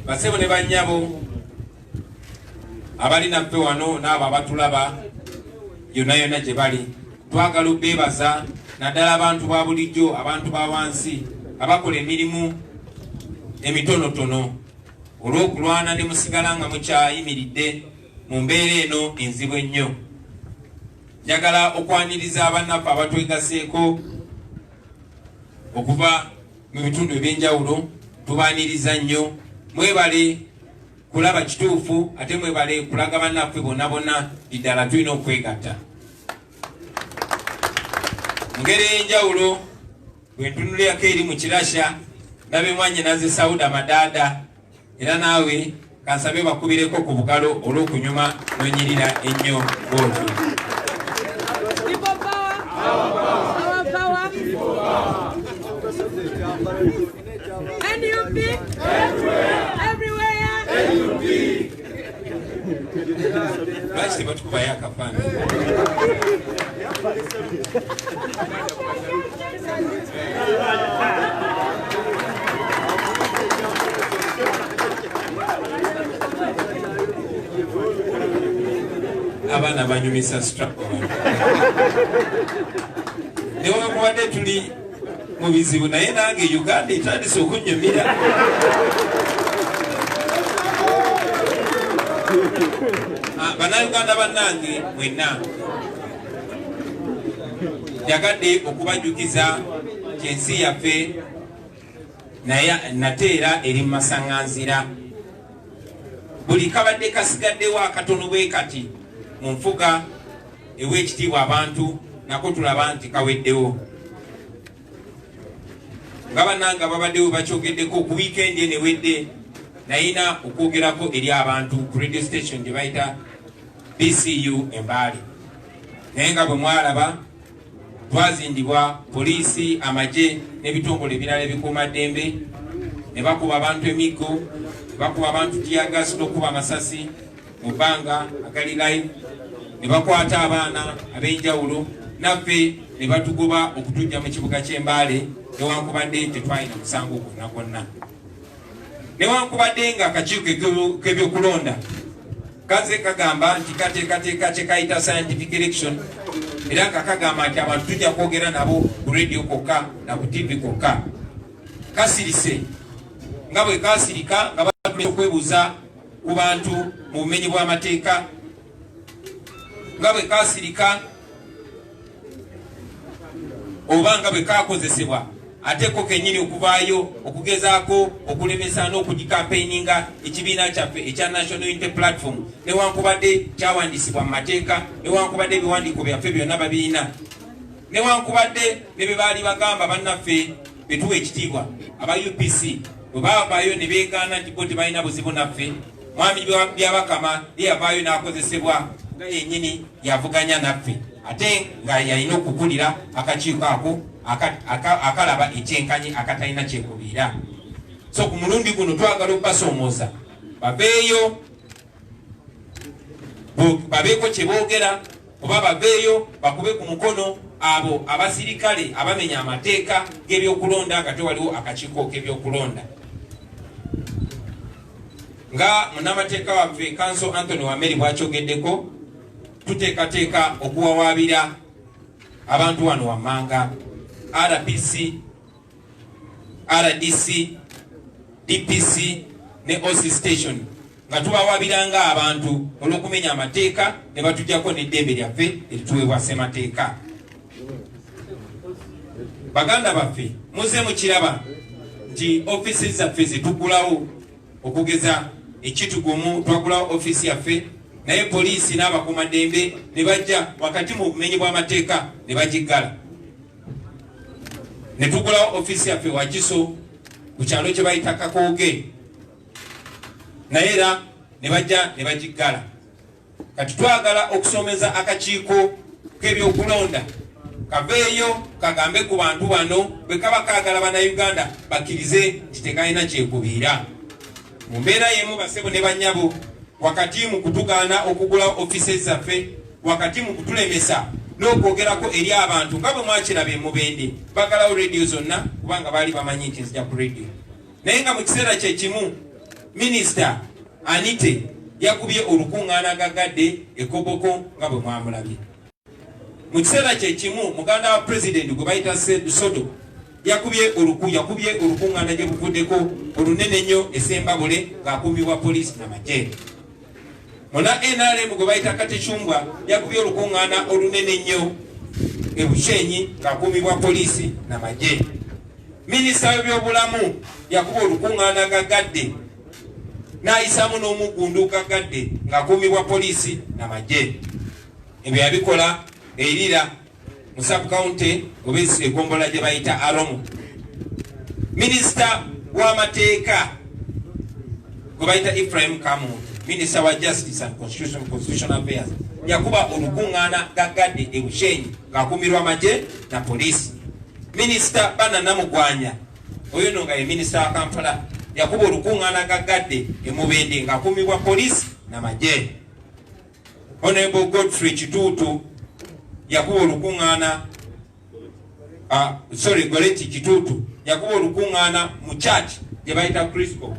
Basebo ne banyabo abali naffe wano n'abo abatulaba yonna gye bali, twagala beebaza naddala abantu ba bulijjo, abantu ba wansi abakola emirimu emitonotono olw'okulwana ne musigala nga mukyayimiridde mu mbeera eno enzibu ennyo. Njagala okwaniriza abannaffe abatwegaseeko okuva mu bitundu eby'enjawulo, tubaaniriza nnyo, mwebale kulaba kituufu ate mwebale kulaga bannaffe bonna bonna ddala tulina okwegatta. Ngeri ey'enjawulo bwe ntunulyako eri mu kirasha ndabe mwannyinaze Sauda Madada, era naawe kansabe bakubireko ku bugalo olw'okunyuma n'onyirira ennyo bw'otyo. NUP everywhere. Lwaki tebatukubayo akafaana? Abaana banyumisa strap. Newankubadde tuli mu bizibu naye nange Uganda etandise okunnyumira. Bannayuganda bannange mwenna, njagadde okubajjukiza ky'ensi yaffe nate era eri mu masaŋŋanzira. Buli kabadde kasigaddewo akatono bwe kati mu nfuga ew'ekitiibwa abantu nako tulaba nti kaweddewo. Nga bannange ababaddewo bakyogeddeko ku wiikendi enewedde, nayina okwogerako eri abantu ku radio station gye bayita BCU Embaale. Naye nga bwe mwalaba twazindibwa poliisi, amagye n'ebitongole ebirala ebikuumaddembe ne bakuba abantu emiggo, ne bakuba abantu tiyagasi n'okuba amasasi mu bbanga agali live, ne bakwata abaana ab'enjawulo, naffe ne batugoba okutujja mu kibuga ky'Embaale newankubadde tetwalina musango gwonna gwonna. newankubadde nga akakiiko k'ebyokulonda kaze kagamba nti kateekateeka kye kayita scientific election era nga kagamba nti abantu tujja kwogera nabo ku radio kokka na ku TV kokka, kasirise nga bwe kasirika nga batumye okwebuuza ku bantu mu bumenyi bw'amateeka, nga bwe kasirika oba nga bwe kakozesebwa ate ko kennyini okuvaayo okugezaako okulemesa n'okugikampeininga ekibiina kyaffe ekya National Unity Platform, newankubadde kyawandiisibwa mu mateeka, newankubadde ebiwandiiko byaffe byonna babiina, newankubadde ne bye baali bagamba bannaffe betuwa ekitiibwa aba UPC bwe baavaayo ne beegaana nti bo tebalina buzibu naffe. Mwami Byabakama yavaayo n'akozesebwa nga yennyini yavuganya naffe ate nga yalina okukulira akakiiko ako akalaba ekyenkanyi akatalina kyekubiira. So ku mulundi guno twagala okubasoomooza baveeyo babeeko kye boogera oba baveeyo bakube ku mukono abo abasirikale abamenya amateeka g'ebyokulonda nga tewaliwo akakiiko k'ebyokulonda. Nga munnamateeka waffe Council Anthony Wameri bw'akyogeddeko, tuteekateeka okuwawaabira abantu wano wammanga, RPC, RDC, DPC ne OC station nga tubawaabiranga abantu olw'okumenya amateeka ne batujjako n'eddembe lyaffe erituweebwa ssemateeka. Baganda baffe muze mukiraba nti ofisi zaffe zitugulawo okugeza ekitugumu twagulawo ofisi yaffe, naye poliisi n'abakuumaddembe ne bajja wakati mu bumenyi bw'amateeka ne bagiggala. Ne tugulawo ofisi yaffe Wakiso ku kyalo kye bayita Kakooge, naye era ne bajja ne bagiggala. Kati twagala okusomeza akakiiko k'ebyokulonda kaveeyo kagambe ku bantu bano bwe kaba kaagala bannayuganda bakkirize nti tekalina kyekubiira. Mu mbeera y'emu basebo ne bannyabo, wakati mu kutugaana okugula ofisi zaffe, wakati mu kutulemesa n'okwogerako eri abantu nga bwe mwakiraba e Mubende bagalawo radio zonna kubanga baali bamanyi nti nzija ku radio. Naye nga mu kiseera kye kimu Minisita Anite yakubye olukuŋŋaana gagadde e Koboko nga bwe mwamulabye. Mu kiseera kye kimu muganda wa President gwe bayita Sodo yakubye olukuŋŋaana gye buvuddeko olunene nnyo e Sembabule ng'akuumibwa poliisi n'amagye. Muna NRM gwe bayita Katicumbwa yakubye olukuŋŋaana olunene nnyo e Bushenyi ng'akuumibwa poliisi n'amagye. Minisita w'ebyobulamu yakuba olukuŋŋaana gagadde n'ayisaamu n'omuggundu gagadde ng'akuumibwa poliisi n'amagye. Ebyo yabikola erira mu sub-county oba egombola gye bayita Aromo. Minisita w'amateeka gwe bayita Ephraim Kamuntu, Minisita wa Justice and Constitutional Affairs yakuba olukuŋŋaana gagadde e Bushenyi ng'akuumirwa amagye na poliisi. Minisita Bananamugwanya oyo no nga ye minisita wa Kampala yakuba olukuŋŋaana gagadde e Mubende ng'akuumibwa poliisi n'amagye. Honorable Godfrey Kituutu yakuba olukuŋŋaana Goreti Kituutu yakuba olukuŋŋaana mu church gye bayita Crisco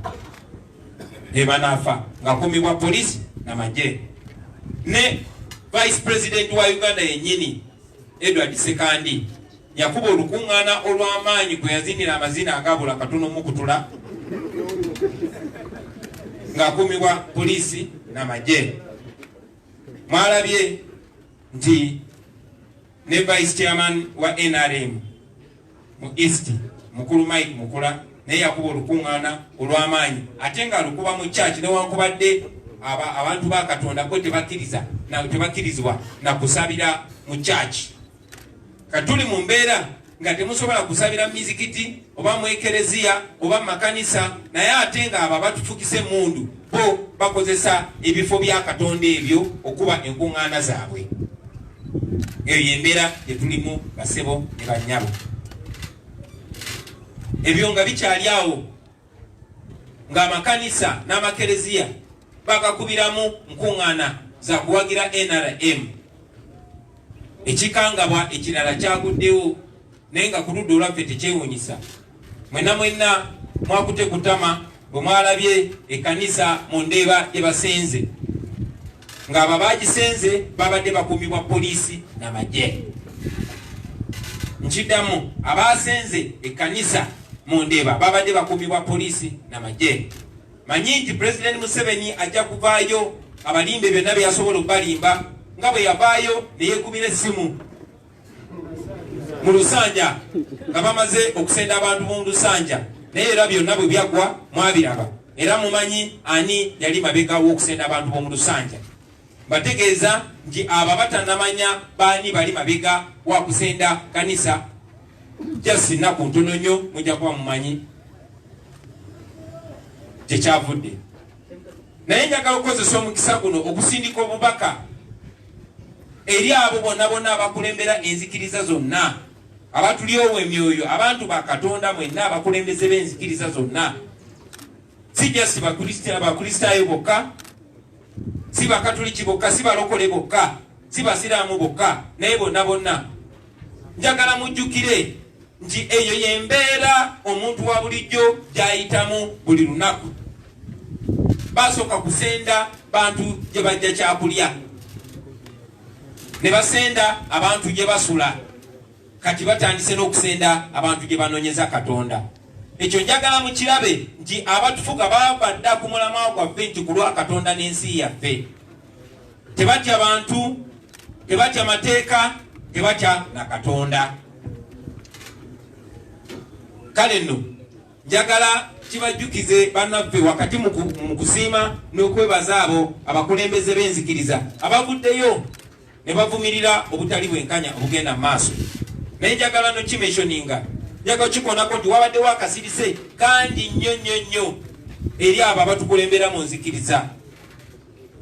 e Banaafa ng'akuumibwa poliisi n'amagye. Ne Vice President wa Uganda yennyini Edward Sekandi yakuba olukuŋŋaana olw'amaanyi kwe yazinira amazina agabula katono mu kutula ng'akuumibwa poliisi n'amagye. Mwalabye nti ne Vice Chairman wa NRM mu East mukulu Mike Mukula naye yakuba olukuŋŋaana olw'amaanyi ate nga lukuba mu church newankubadde abantu ba Katonda bo tebakkirizibwa na kusabira mu church. Katuli mu mbeera nga temusobola kusabira mizikiti oba mu ekereziya oba mu makanisa, naye ate nga abo batufukise mundu bo bakozesa ebifo bya Katonda ebyo okuba enkuŋŋaana zaabwe. Eyo yembeera tetulimu basebo ne bannyabo. Ebyo nga bikyali awo ng'amakanisa n'amakereziya bagakubiramu nkuŋŋaana za kuwagira NRM. Ekikangabwa ekirala kyaguddewo naye nga ku ludda olwaffe tekyewuunyisa. Mwenna mwakutte kutama bwe mwalabye ekkanisa mu Ndeeba gye basenze ng'abo baagisenze babadde bakuumibwa poliisi n'amagye. Nkiddamu, abaasenze ekkanisa mu Ndeeba babadde bakuumibwa poliisi n'amagye. Manyi nti President Museveni ajja kuvaayo abalimbe byonna bye yasobola okubalimba nga bwe yavaayo ne yeekubira essimu mu Lusanja nga bamaze okusenda abantu mu Lusanja, naye era byonna bwe byaggwa mwabiraba era mumanyi ani yali mabega w'okusenda abantu b'omu Lusanja. Bategeeza nti abo batanamanya baani bali mabega wa kusenda kanisa just nnaku ntono nnyo mujja kuba mumanyi gyekyavudde. Naye njagala okukozesa omukisa guno okusindika obubaka eri abo bonna bonna abakulembera enzikiriza zonna, abatulyowo emyoyo, abantu ba Katonda mwenna abakulembeze b'enzikiriza zonna, si just bakristaayo bokka, si bakatoliki bokka, si balokole bokka, si basiraamu bokka, naye bonna bonna njagala mujjukire nti eyo yembeera omuntu wa bulijjo gy'ayitamu buli lunaku. Basooka kusenda bantu gye bajja kyakulya, ne basenda abantu gye basula, kati batandise n'okusenda abantu gye banoonyeza Katonda. Ekyo njagala mukirabe nti abatufuga babadda ku mulamwa gwaffe nti ku lwa Katonda n'ensi yaffe. Tebatya bantu, tebatya mateeka, tebatya na Katonda. Kale nno njagala kibajjukize bannaffe wakati mu kusiima n'okwebaza abo abakulembeze b'enzikiriza abavuddeyo ne bavumirira obutali bwenkanya obugenda mu maaso. Naye njagala no kimentioninga, njagala kikonako nti wabaddewo akasirise kandi nnyo nnyo nnyo eri abo abatukulembera mu nzikiriza.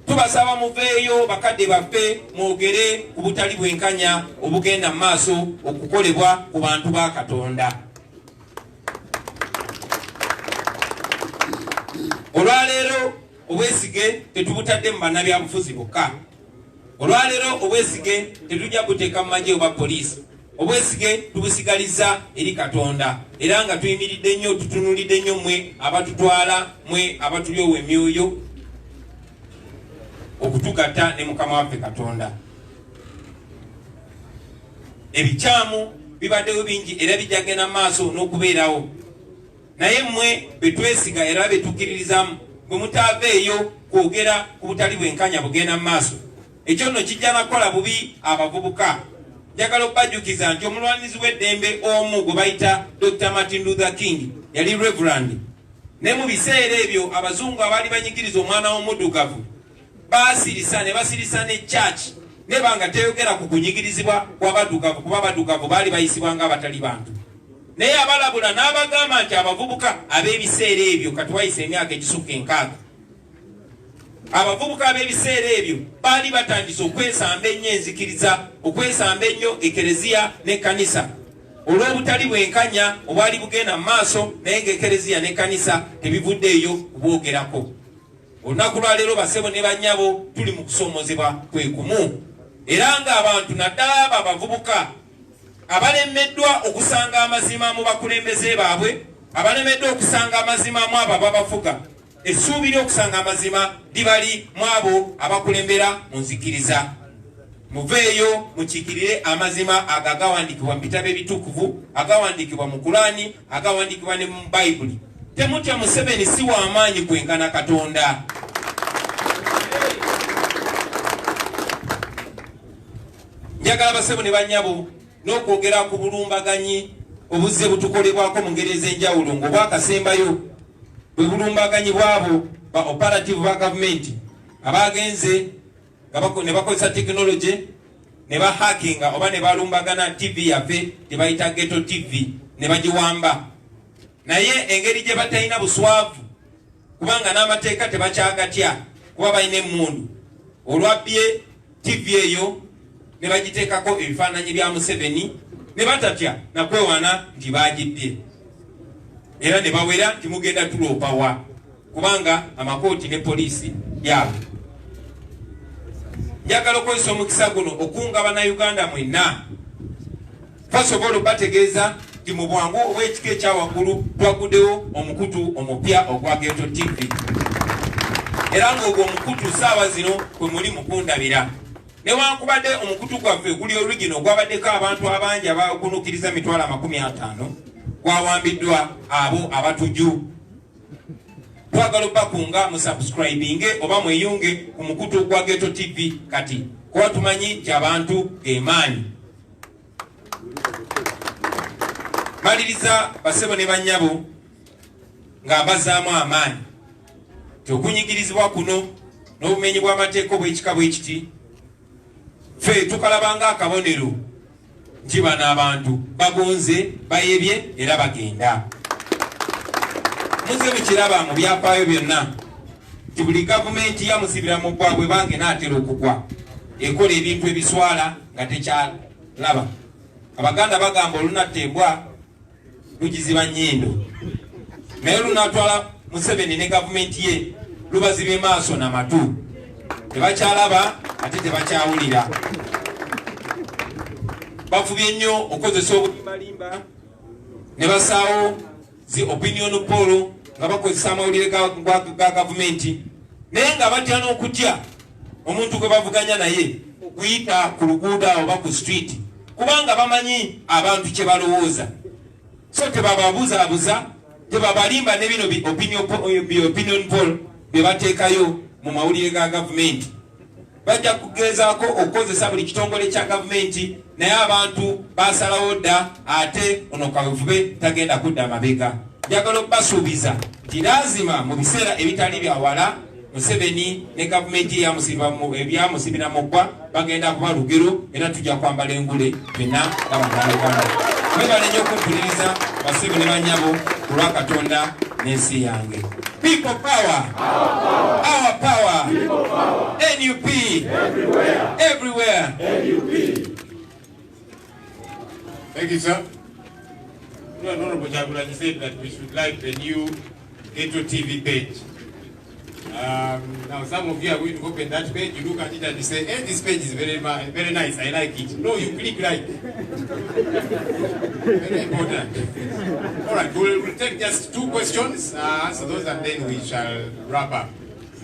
Tubasaba muveeyo bakadde baffe mwogere ku butali bwenkanya obugenda mu maaso okukolebwa ku bantu ba Katonda. Olwaleero obwesige tetubutadde mu bannabyabufuzi bokka. Olwaleero obwesige tetujja buteeka mu magye oba poliisi. Obwesige tubusigaliza eri Katonda era nga tuyimiridde nnyo tutunulidde nnyo mmwe abatutwala, mmwe abatulyowo emyoyo okutugatta ne Mukama waffe Katonda. Ebikyamu bibaddewo bingi era bijja genda maaso n'okubeerawo, naye mmwe betwesiga era betukkiririzamu bwe mutaaveeyo kwogera ku butali bwenkanya bugenda mu maaso, ekyo nno kijja nakola bubi abavubuka. Njagala okubajjukiza nti omulwanizi w'eddembe omu gwe bayita Dr. Martin Luther King yali Reverend, ne mu biseera ebyo abazungu abaali banyigiriza omwana w'omuddugavu basirisa ne basirisa ne church ne banga teyogera ku kunyigirizibwa kw'abaddugavu kuba abaddugavu baali bayisibwa ng'abatali bantu. Naye abalabula n'abagamba nti abavubuka ab'ebiseera ebyo kati wayise emyaka egisukka 6, abavubuka ab'ebiseera ebyo baali batandise okwesamba ennyo enzikiriza, okwesamba ennyo ekereziya n'ekkanisa olw'obutali bwenkanya obwali bugenda mu maaso, naye ng'ekereziya n'ekkanisa tebivuddeeyo kubwogerako. Olunaku lwa leero basebo ne bannyabo tuli mu kusoomozebwa kwe kumu, era ng'abantu naddala abo abavubuka abalemeddwa okusanga amazima mu bakulembeze baabwe, abalemeddwa okusanga amazima mu abo ababafuga, essuubi ly'okusanga amazima libali mu abo abakulembera mu nzikiriza. Muveeyo mukiikirire amazima ago agawandiikibwa mu bitabo ebitukuvu, agawandiikibwa mu Kulaani, agawandiikibwa ne mu Bayibuli. Temutya Museveni si w'amaanyi kwenkana Katonda. Njagala basebo ne bannyabo n'okwogera ku bulumbaganyi obuzze butukolebwako mu ngeri ez'enjawulo ng'obwakasembayo bwe bulumbaganyi bwabo ba operative ba gavumenti abagenze ne bakozesa tekinologi ne bahakinga oba ne balumbagana TV yaffe tebayita Ghetto TV ne bagiwamba. Naye engeri gye batalina buswavu kubanga n'amateeka tebakyagatya kuba balina emmundu, olwabbye TV eyo ne bagiteekako ebifaananyi bya Museveni ne batatya nakwewana nti bagibbye era ne bawera nti mugenda tuloopawa kubanga amakooti ne poliisi yaabwe. Njagala okozesa omukisa guno okunga Bannayuganda mwenna, first of all bategeeza ti mu bwangu ow'ekika ekyawaggulu twaguddewo omukutu omupya ogwa Ghetto TV. Era ng'ogwo omukutu ssaawa zino kwe muli mukundabira. Newankubadde omukutu gwaffe guli origino gwabaddeko abantu abangi abagunukiriza 50,000 gwawambiddwa abo abatujju. Twagala bakunga mu subscribinge oba mweyunge ku mukutu gwa Ghetto TV kati kuba tumanyi nti abantu emaanyi. Maliriza basebo ne bannyabo nga bazaamu amaanyi. Okunyigirizibwa kuno n'obumenyi bw'amateeka obw'ekika bwe kiti ffe tukalabanga akabonero nti bano abantu bagonze bayebye era bagenda. Muze mukiraba mu byafaayo byonna nti buli gavumenti yamusibira mu bbwa bange n'atera okugwa ekola ebintu ebiswala nga tekyalaba. Abaganda bagamba olunatta embwa lugiziba nnyindo, naye lunatwala Museveni ne gavumenti ye lubazibye maaso n'amatu, tebakyalaba ate tebakyawulira. Bafubye nnyo okozesa obulimbalimba ne basaawo zi opinion poll nga bakozesa amawulire ga gavumenti, naye nga batya n'okutya omuntu gwe bavuganya naye okuyita ku luguudo oba ku street, kubanga bamanyi abantu kye balowooza. So tebababuzabuza, tebabalimba ne bino opinion poll bye bateekayo mu mawulire ga gavumenti. Bajja kugezaako okukozesa buli kitongole kya gavumenti, naye abantu basalawo dda ate ono kavube tagenda kudda mabega. Njagala okubasuubiza nti lazima mu biseera ebitali bya wala Museveni ne gavumenti ebyamusibira mu ggwa bagenda kuba lugero, era tujja kwambala engule byonna ng'Abanyarwanda. Mwebale nnyo okumpuliriza basebo ne bannyabo ku lwa Katonda n'ensi yange. People power, our power, NUP, everywhere. Thank you, sir. Honorable Jagulanyi said that we should like the new Ghetto TV page. Now some of you are going to open that page, you look at it and you say, hey, this page is very nice, I like it. No, you click like. Very important. Alright, we'll take just 2 questions, answer those and then we shall wrap up.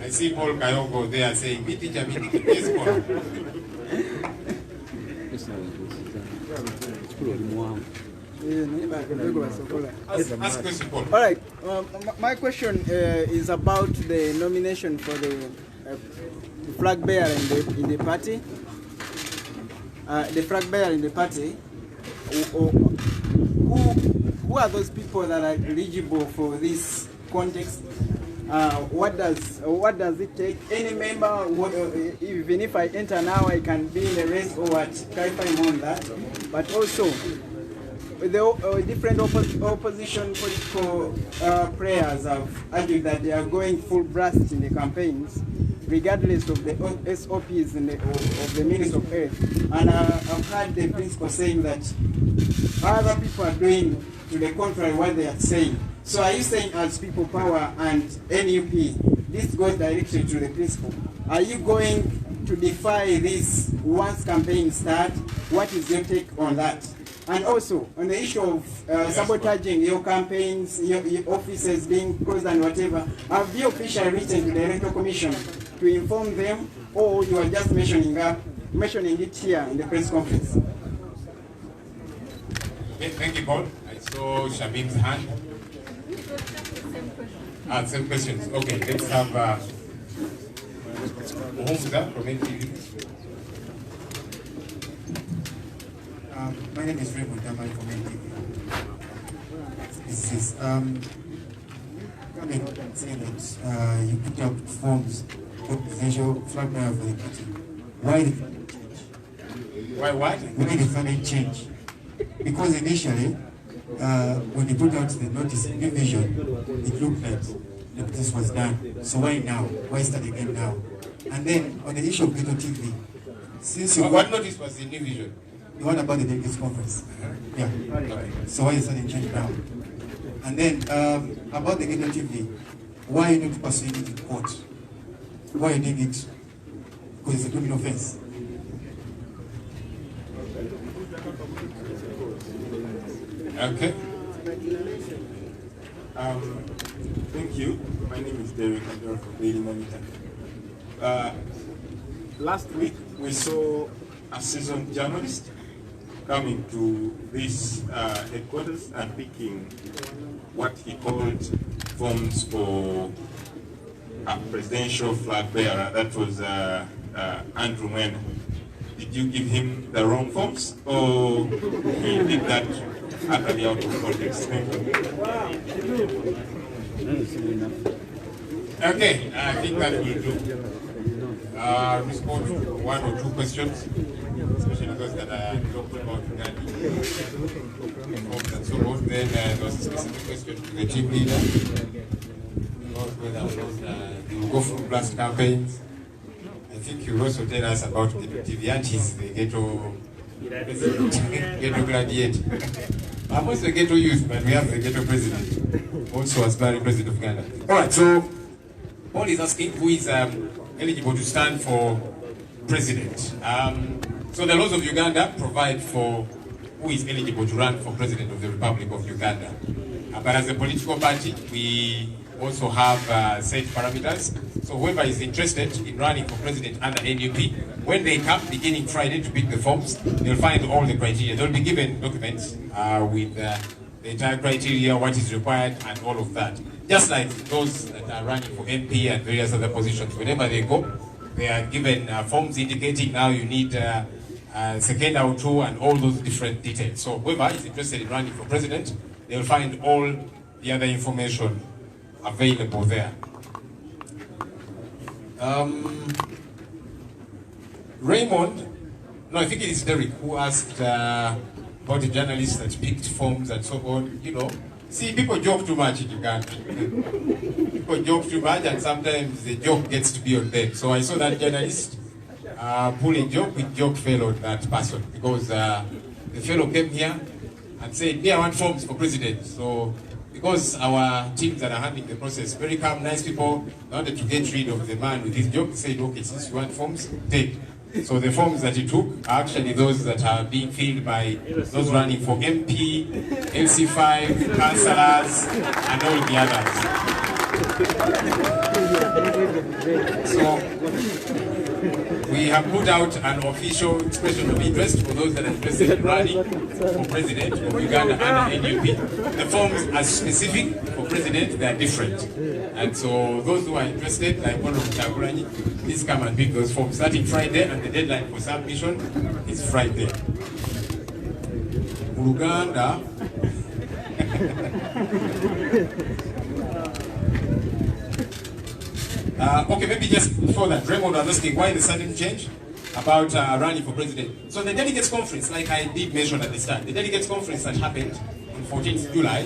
I see Paul Kayogo there saying, me teacher, yes, Paul. Ask question, Paul. All right. My question is about the nomination for the flag bearer in the party. The flag bearer in the party. Who are those people that are eligible for this context? What does it take? Any member, even if I enter now, I can be in the race or what? Clarify more on that. But also, the different opposition political players have argued that they are going full blast in the campaigns, regardless of the SOPs of the Minister of Health. And I've heard the principal saying that other people are doing to the contrary what they are saying. So are you saying, as People Power and NUP, this goes directly to the principal? Are you going to defy this once campaign starts? What is your take on that? And also, on the issue of sabotaging your campaigns, your offices being closed and whatever, have you officially written to the Electoral Commission to inform them, or you are just mentioning it here in the press conference? Okay, thank you, Paul. I saw Shamim's hand. Same questions. Okay, let's have Muhumuza from NTV. My name is Raymond Damari from NTV. Saying that you put out forms for presidential flag bearer for the party. Why the funding change? Why what? We need a funding change. Because initially, when they put out the notice in New Vision, it looked like this was done. So why now? Why start again now? And then on the issue of Ghetto TV, since you what notice was in New Vision? The one about the delegates conference. Yeah. So why is that in change now? And then about the Ghetto TV, why are you not pursuing it in court? Why are you doing it? Because it's a criminal offense. Okay. Thank you. My name is Derek Ador from Daily Monitor. Last week we saw a seasoned journalist coming to this headquarters and picking what he called forms for a presidential flag bearer. That was Andrew Mwenda. Did you give him the wrong forms, or he did that utterly out of context? Thank you. Okay, I think that will do. Respond to one or two questions, especially those that I talked about regarding forms and so on. Then there was a specific question to the team leader about whether or not they will go for blast campaigns. I think you also tell us about the Tiviantis, the ghetto gladiator. I'm also a ghetto youth, but we have the ghetto president, also aspiring president of Ghana. All right, so Paul is asking who is eligible to stand for president. So the laws of Uganda provide for who is eligible to run for president of the Republic of Uganda. But as a political party, we also have set parameters. So whoever is interested in running for president under NUP, when they come beginning Friday to pick the forms, they'll find all the criteria. They'll be given documents with the entire criteria, what is required, and all of that. Just like those that are running for MP and various other positions, whenever they go, they are given forms indicating now you need second or two and all those different details. So whoever is interested in running for president, they'll find all the other information available there. Raymond, no, I think it is Derek who asked about the journalists that picked forms and so on. You know, see, people joke too much in Uganda. People joke too much, and sometimes the joke gets to be on them. So I saw that journalist pull a joke, with joke fell on that person because the fellow came here and said, "Yeah, I want forms for president." So because our teams that are handling the process, very calm, nice people, wanted to get rid of the man with his joke. He said, "Okay, since you want forms, take." So the forms that he took are actually those that are being filled by those running for MP, LC5, councillors, and all the others. So we have put out an official expression of interest for those that are interested in running for president of Uganda under NUP. The forms are specific for president, they are different. And so those who are interested, like Honorable Kyagulanyi, please come and pick those forms starting Friday, and the deadline for submission is Friday. Uganda. Okay, maybe just before that, Raymond was asking why the sudden change about running for president. So the delegates conference, like I did mention at the start, the delegates conference that happened on 14th July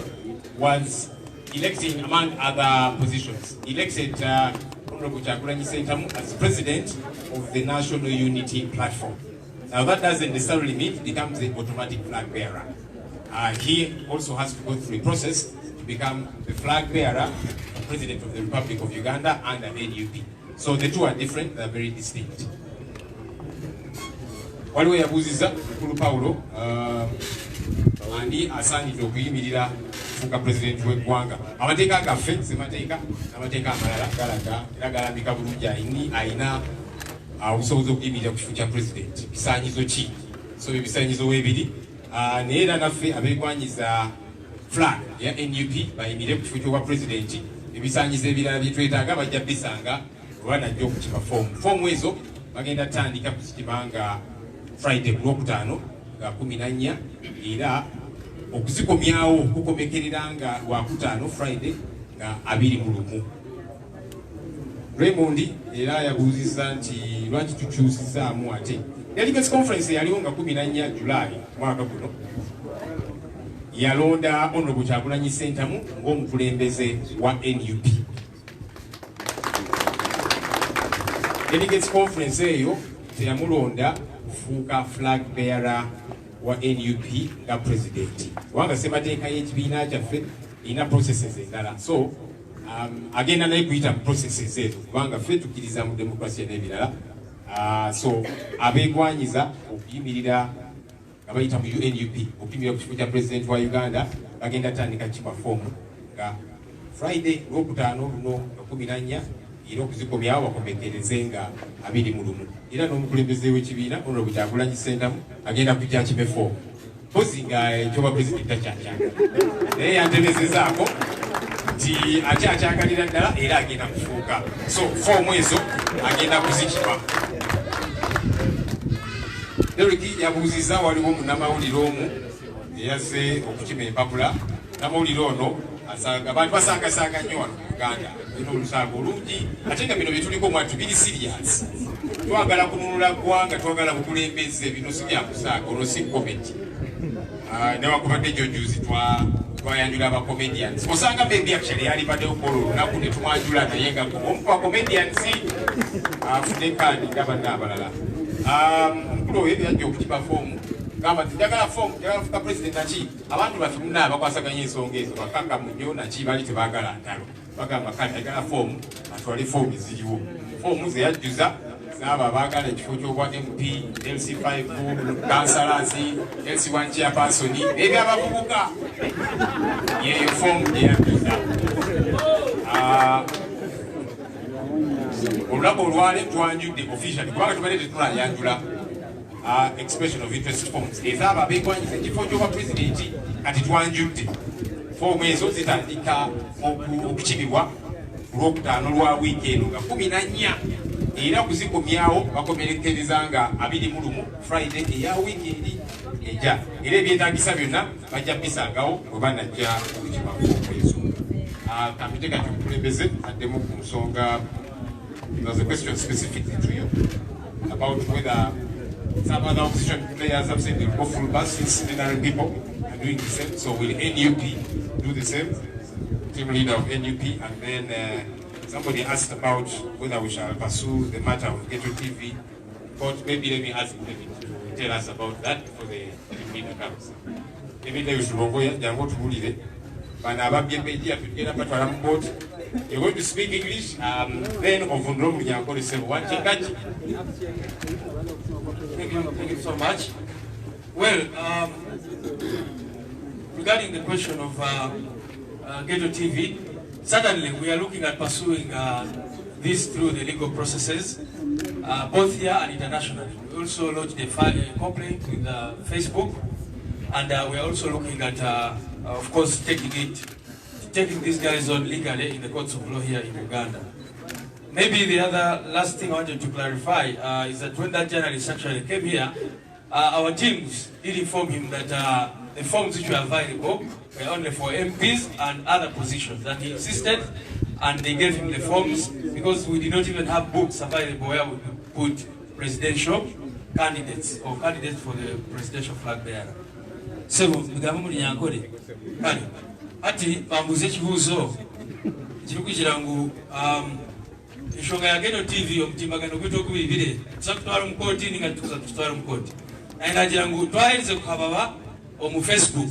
was electing, among other positions, elected Honorable Kyagulanyi Ssentamu as president of the National Unity Platform. Now that doesn't necessarily mean he becomes the automatic flag bearer. He also has to go through a process to become the flag bearer, president of the Republic of Uganda under NUP. So the two are different, they are very distinct. Waliwo yabuuziza Mukulu Paulo ani asaanidde okuyimirira kufuuka pulezidenti w'eggwanga. Amateeka gaffe ssemateeka n'amateeka amalala galaga era galambika bulungi ayina obusobozi okuyimirira ku kifo kya pulezidenti. Bisaanyizo ki? So ebisaanyizo weebiri. Naye era naffe abeegwanyiza flag ya NUP bayimirire ku kifo ky'obwa pulezidenti. Ebisaanyizo ebirala bye twetaaga bajja bisanga olwanajja okukipa foomu. Foomu ezo bagenda tandika kuzikimanga Friday ku Lwokutaano nga 14 era okuzikomyawo kukomekerera nga Lwakutaano Friday nga 21. Raymond era yabuuzizza nti lwaki tukyusizaamu ate. Delegates conference yaliwo nga 14 July mwaka guno. Yalonda Honorable Kyagulanyi Ssentamu ng'omukulembeze wa NUP. Delegates conference eyo teyamulonda kufuuka flag bearer wa NUP nga president. Wanga ssemateeka y'ekibiina kyaffe erina processes endala. So agenda naye kuyita mu processes ezo kubanga ffe tukkiriza mu demokrasiya n'ebirala. So abeegwanyiza okuyimirira abayita mu UNUP okupimira ku kifo kya president wa Uganda bagenda tandika kipa fomu nga Friday Lwokutaano luno 14 era okuzikomyawo bakomekereze nga 21 era n'omukulembeze w'ekibiina Honorable Kyagulanyi Ssentamu agenda kujja kime fomu pozi nga ekyoba president takyakyagala naye yantebezezaako nti akyakyagalira ddala era agenda kufuuka so fomu ezo agenda kuzikipa. Dereki yabuuziza waliwo munnamawulire omu eyazze okukima empapula. Namawulire ono abantu basangasanga nnyo wano mu Uganda bino olusango olungi ate nga bino byetuliko mwatu biri serious. Twagala kununula ggwanga, twagala bukulembeze, bino si byakusaaga, olwo si comedy. Newakubadde jjo juzi twayanjula aba comedians. Osanga maybe actually yalibaddewo kola olunaku ne tumwanjula naye nga omu ku comedians afudde kandi nga banna abalala. Omukulu oyo yajja okukipa fomu gamba nti njagala fomu njagala fuka president naki abantu baffe munna bakwasaganya ensonga ezo bakakamu nnyo naki bali tebaagala ntalo bagamba kati njagala fomu atwale fomu eziriwo fomu ze yajjuza n'abo abaagala ekifo ky'obwa MP LC5 councillors LC1 chairperson n'ebyabavubuka yeyo fomu gye yajjuza. Olunaku olwale twanjudde officially kubanga tubadde tetunayanjula expression of interest forms ezaabo abeekwanyiza ekifo ky'obwa pulezidenti kati twanjudde fomu ezo zitandika okukibibwa ku Lwokutaano lwa wiiki eno nga 14 era okuzikomyawo bakomekereza nga 21 Friday eya wiiki eri ejja era ebyetaagisa byonna bajja bisangawo bwe banajja okukiba fomu ezo. Kampite kati omukulembeze addemu ku nsonga. There's a question specifically to you about whether some other opposition players have said they'll go full bus since ordinary people are doing the same. So will NUP do the same? Team leader of NUP. And then somebody asked about whether we shall pursue the matter of Ghetto TV. But maybe let me ask David to tell us about that before the team leader comes. Maybe they should go and go to Bulire. You're going to speak English, then Ovundro Munyankole say one Thank you so much. Well, regarding the question of Ghetto TV, certainly we are looking at pursuing this through the legal processes, both here and internationally. We also launched a complaint with Facebook, and we are also looking at, of course, taking these guys on legally in the courts of law here in Uganda. Maybe the other last thing I wanted to clarify is that when that journalist actually came here, our teams did inform him that the forms which were available were only for MPs and other positions. And he insisted, and they gave him the forms because we did not even have books available where we could put presidential candidates or candidates for the presidential flag bearer. So, ati bambuze ekibuuzo kirikugira ngu ensonga ya Ghetto TV omutimbagano gw'ekyokubiri tusa kutwala mu kooti ninga tukuza tutwala mu kooti naye nagira ngu twayinza kuhababa omu Facebook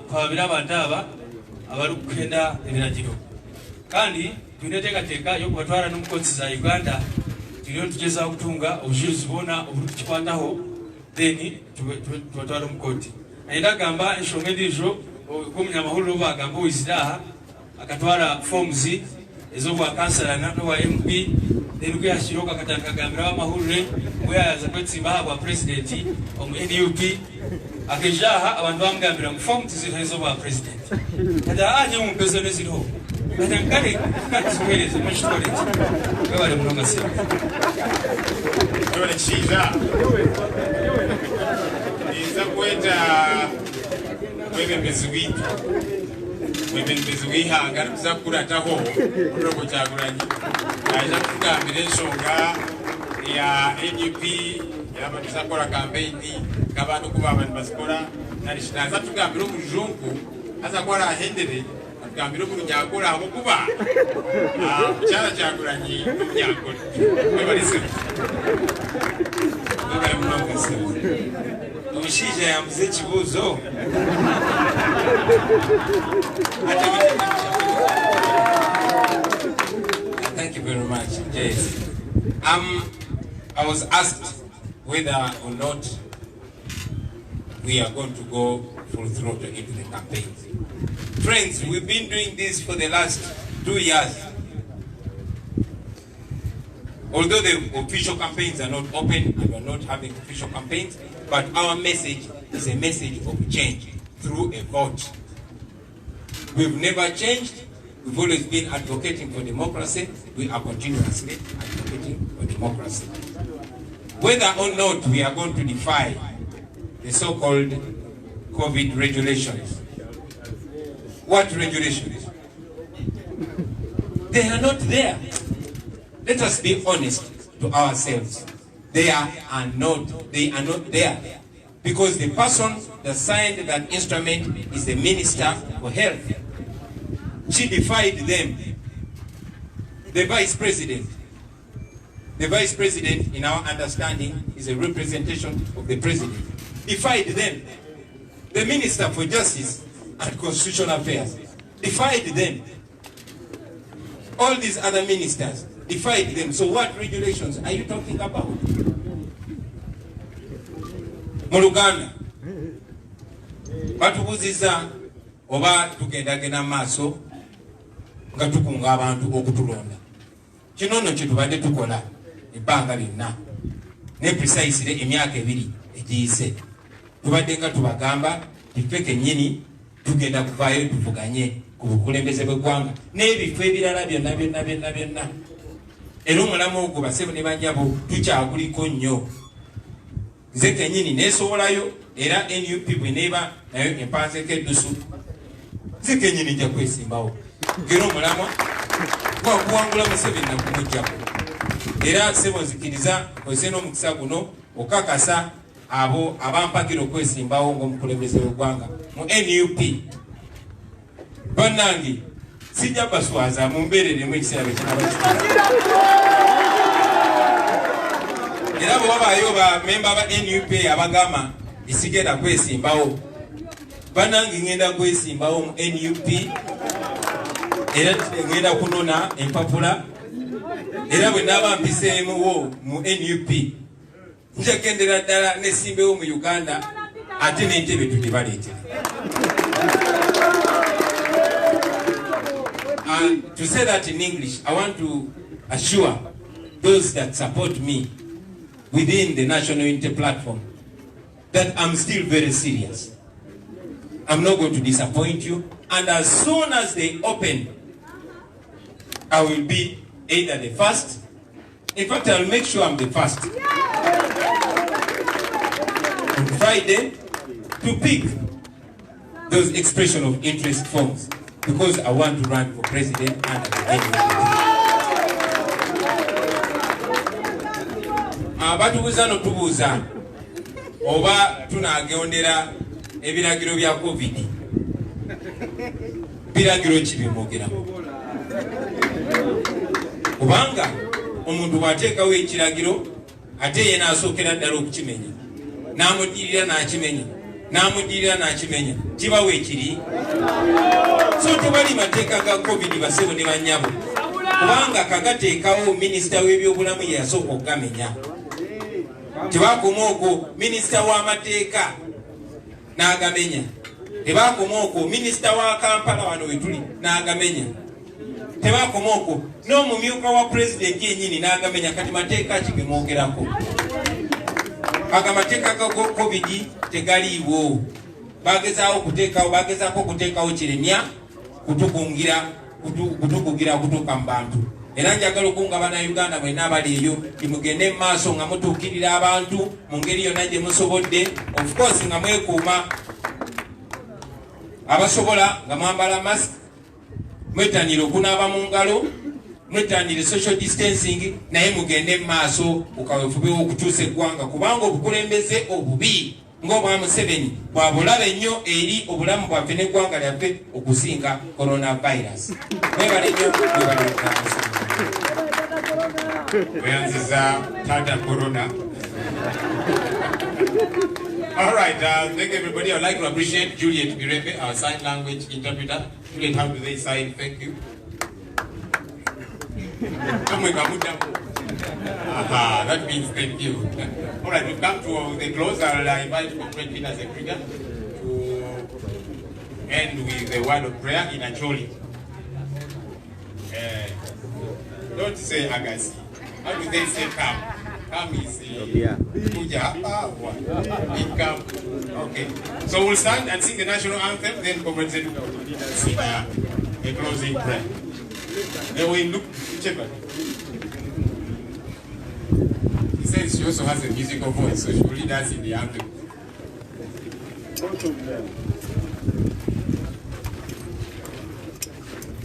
kuhababira abantu aba abali kugenda ebiragiro kandi tulina enteekateeka y'okubatwala no mu kooti za Uganda tulina tugezaho okutunga obujulizi bwona obulikukikwataho then tubatwala mu kooti naye ndagamba ensonga endiizo Umunyamahulu luba agamba owiziraha akatwala forms ez'obwa kansala n'obwa MP then kuyashiroka akatandika kagambira abamahulire bweyayaza kwetsimba bwa president omu NUP akejaha abantu bamugambira ngu forms ziriho ez'obwa president kati anye mu mpezo neziriho kati nkale kaziweereze mu kitole ki webale munonga sima kiza iza kweta webembezi w'ihanga tuza kukurataho Honorable Kyagulanyi aja kutugambira ensonga ya NUP yaba tuzakola kampeyini ng'abantu kuba abantu bazikola naza tugambira omujungu azakola ahendere atugambira omulunyankole ahakuba mukyala Kyagulanyi n'omunyankole webalise webale munonga omushaija yambuza ekibuuzo Thank you very much. Yes. I was asked whether or not we are going to go full throttle into the campaigns. Friends, we've been doing this for the last 2 years. Although the official campaigns are not open and we're not having official campaigns, but our message is a message of change through a vote. We've never changed. We've always been advocating for democracy. We are continuously advocating for democracy. Whether or not we are going to defy the so-called COVID regulations. What regulations? They are not there. Let us be honest to ourselves. They are not there. Because the person that signed that instrument is the Minister for Health. She defied them. The Vice President. The Vice President, in our understanding, is a representation of the President. Defied them. The Minister for Justice and Constitutional Affairs defied them. All these other ministers defied them. So what regulations are you talking about? Muluganda. Batubuziza oba tugendagenda maaso nga tukunga abantu okutulonda. Kino nno kyetubadde tukola ebbanga lyonna ne precisely emyaka 2 egiyise. Tubadde nga tubagamba ife kennyini tugenda kuvaayo tuvuganye ku bukulembeze bw'eggwanga n'ebifo ebirala byonna. Era omulamu ogwo basebo ne banyabo tukyaguliko nnyo. Nze kennyini neesobolayo era NUP bwe neeba nayo empanzeeko eddusu nze kennyini nja kwesimbawo. Ngera omulamwa gwakuwangula Museveni nakumuggyako. Era sebo nzikiriza ozze n'omukisa guno okakasa abo abampagira okwesimbawo ng'omukulembeze w'eggwanga mu NUP. Bannange sijja baswaza mumbeereremu ekiseera era bwe wabaayo bamemba ba NUP abagamba esigenda kwesimbawo. Bannange ngenda kwesimbawo mu NUP era ngenda kunona empapula era bwe naaba mpiseemuwo mu NUP nja gendera ddala nesimbewo mu Uganda ate n'entebe tudibaleetera. And to say that in English, I want to assure those that support me within the National Unity Platform that I'm still very serious. I'm not going to disappoint you. And as soon as they open, I will be either the first. In fact, I'll make sure I'm the first. On Friday, to pick those expression of interest forms. Because I want to run for president under the batubuuza notubuuza oba tunagendera ebiragiro bya COVID. Biragiro ki bimwogeramu? Kubanga omuntu bw'ateekawo ekiragiro ate ye n'asookera ddala okukimenya n'amuddirira n'akimenya n'amuddirira n'akimenya kibawo ekiri. So tewali mateeka ga COVID basebo ne bannyabo kubanga kagateekawo minisita w'ebyobulamu ye yasooka okugamenya. Tebakoma okwo minisita w'amateeka n'agamenya. Tebakoma okwo minisita wa Kampala wano we tuli n'agamenya. Tebakoma okwo n'omumyuka wa pulezidenti yennyini n'agamenya. Kati mateeka ki ge mwogerako? Agamateeka ga COVID tegaliiwo. Bagezaako okuteekawo kiremya kutukugira kutuuka mu bantu. Era njagala okunga bannayuganda mwenna abali eyo timugende mu maaso nga mutuukirira abantu mu ngeri yonna gye musobodde. Of course nga mwekuuma abasobola nga mwambala mask, mwettanira okunaaba mu ngalo, mwettanira social distancing, naye mugende mu maaso okaweefube w'okukyusa eggwanga kubanga obukulembeze obubi ng'obwa Museveni bwabulabe nnyo eri obulamu bwaffe n'eggwanga lyaffe okusinga coronavirus. Mwebale nnyo mwebale Weanziza Tata Corona. All right, thank you everybody. I'd like to appreciate Juliet Birebe, our sign language interpreter. Juliet, how do they sign? Thank you. Aha, that means thank you. All right, we've come to the close. I'll invite Comrade Peter Sekriga to end with the word of prayer in Acholi. Don't say Agasi. How do they say come? Come is Puja. Come. Okay. So we'll stand and sing the national anthem, then Comrade Sekriga sing a closing prayer. Then we look whichever. He says she also has a musical voice, so she will lead us in the anthem.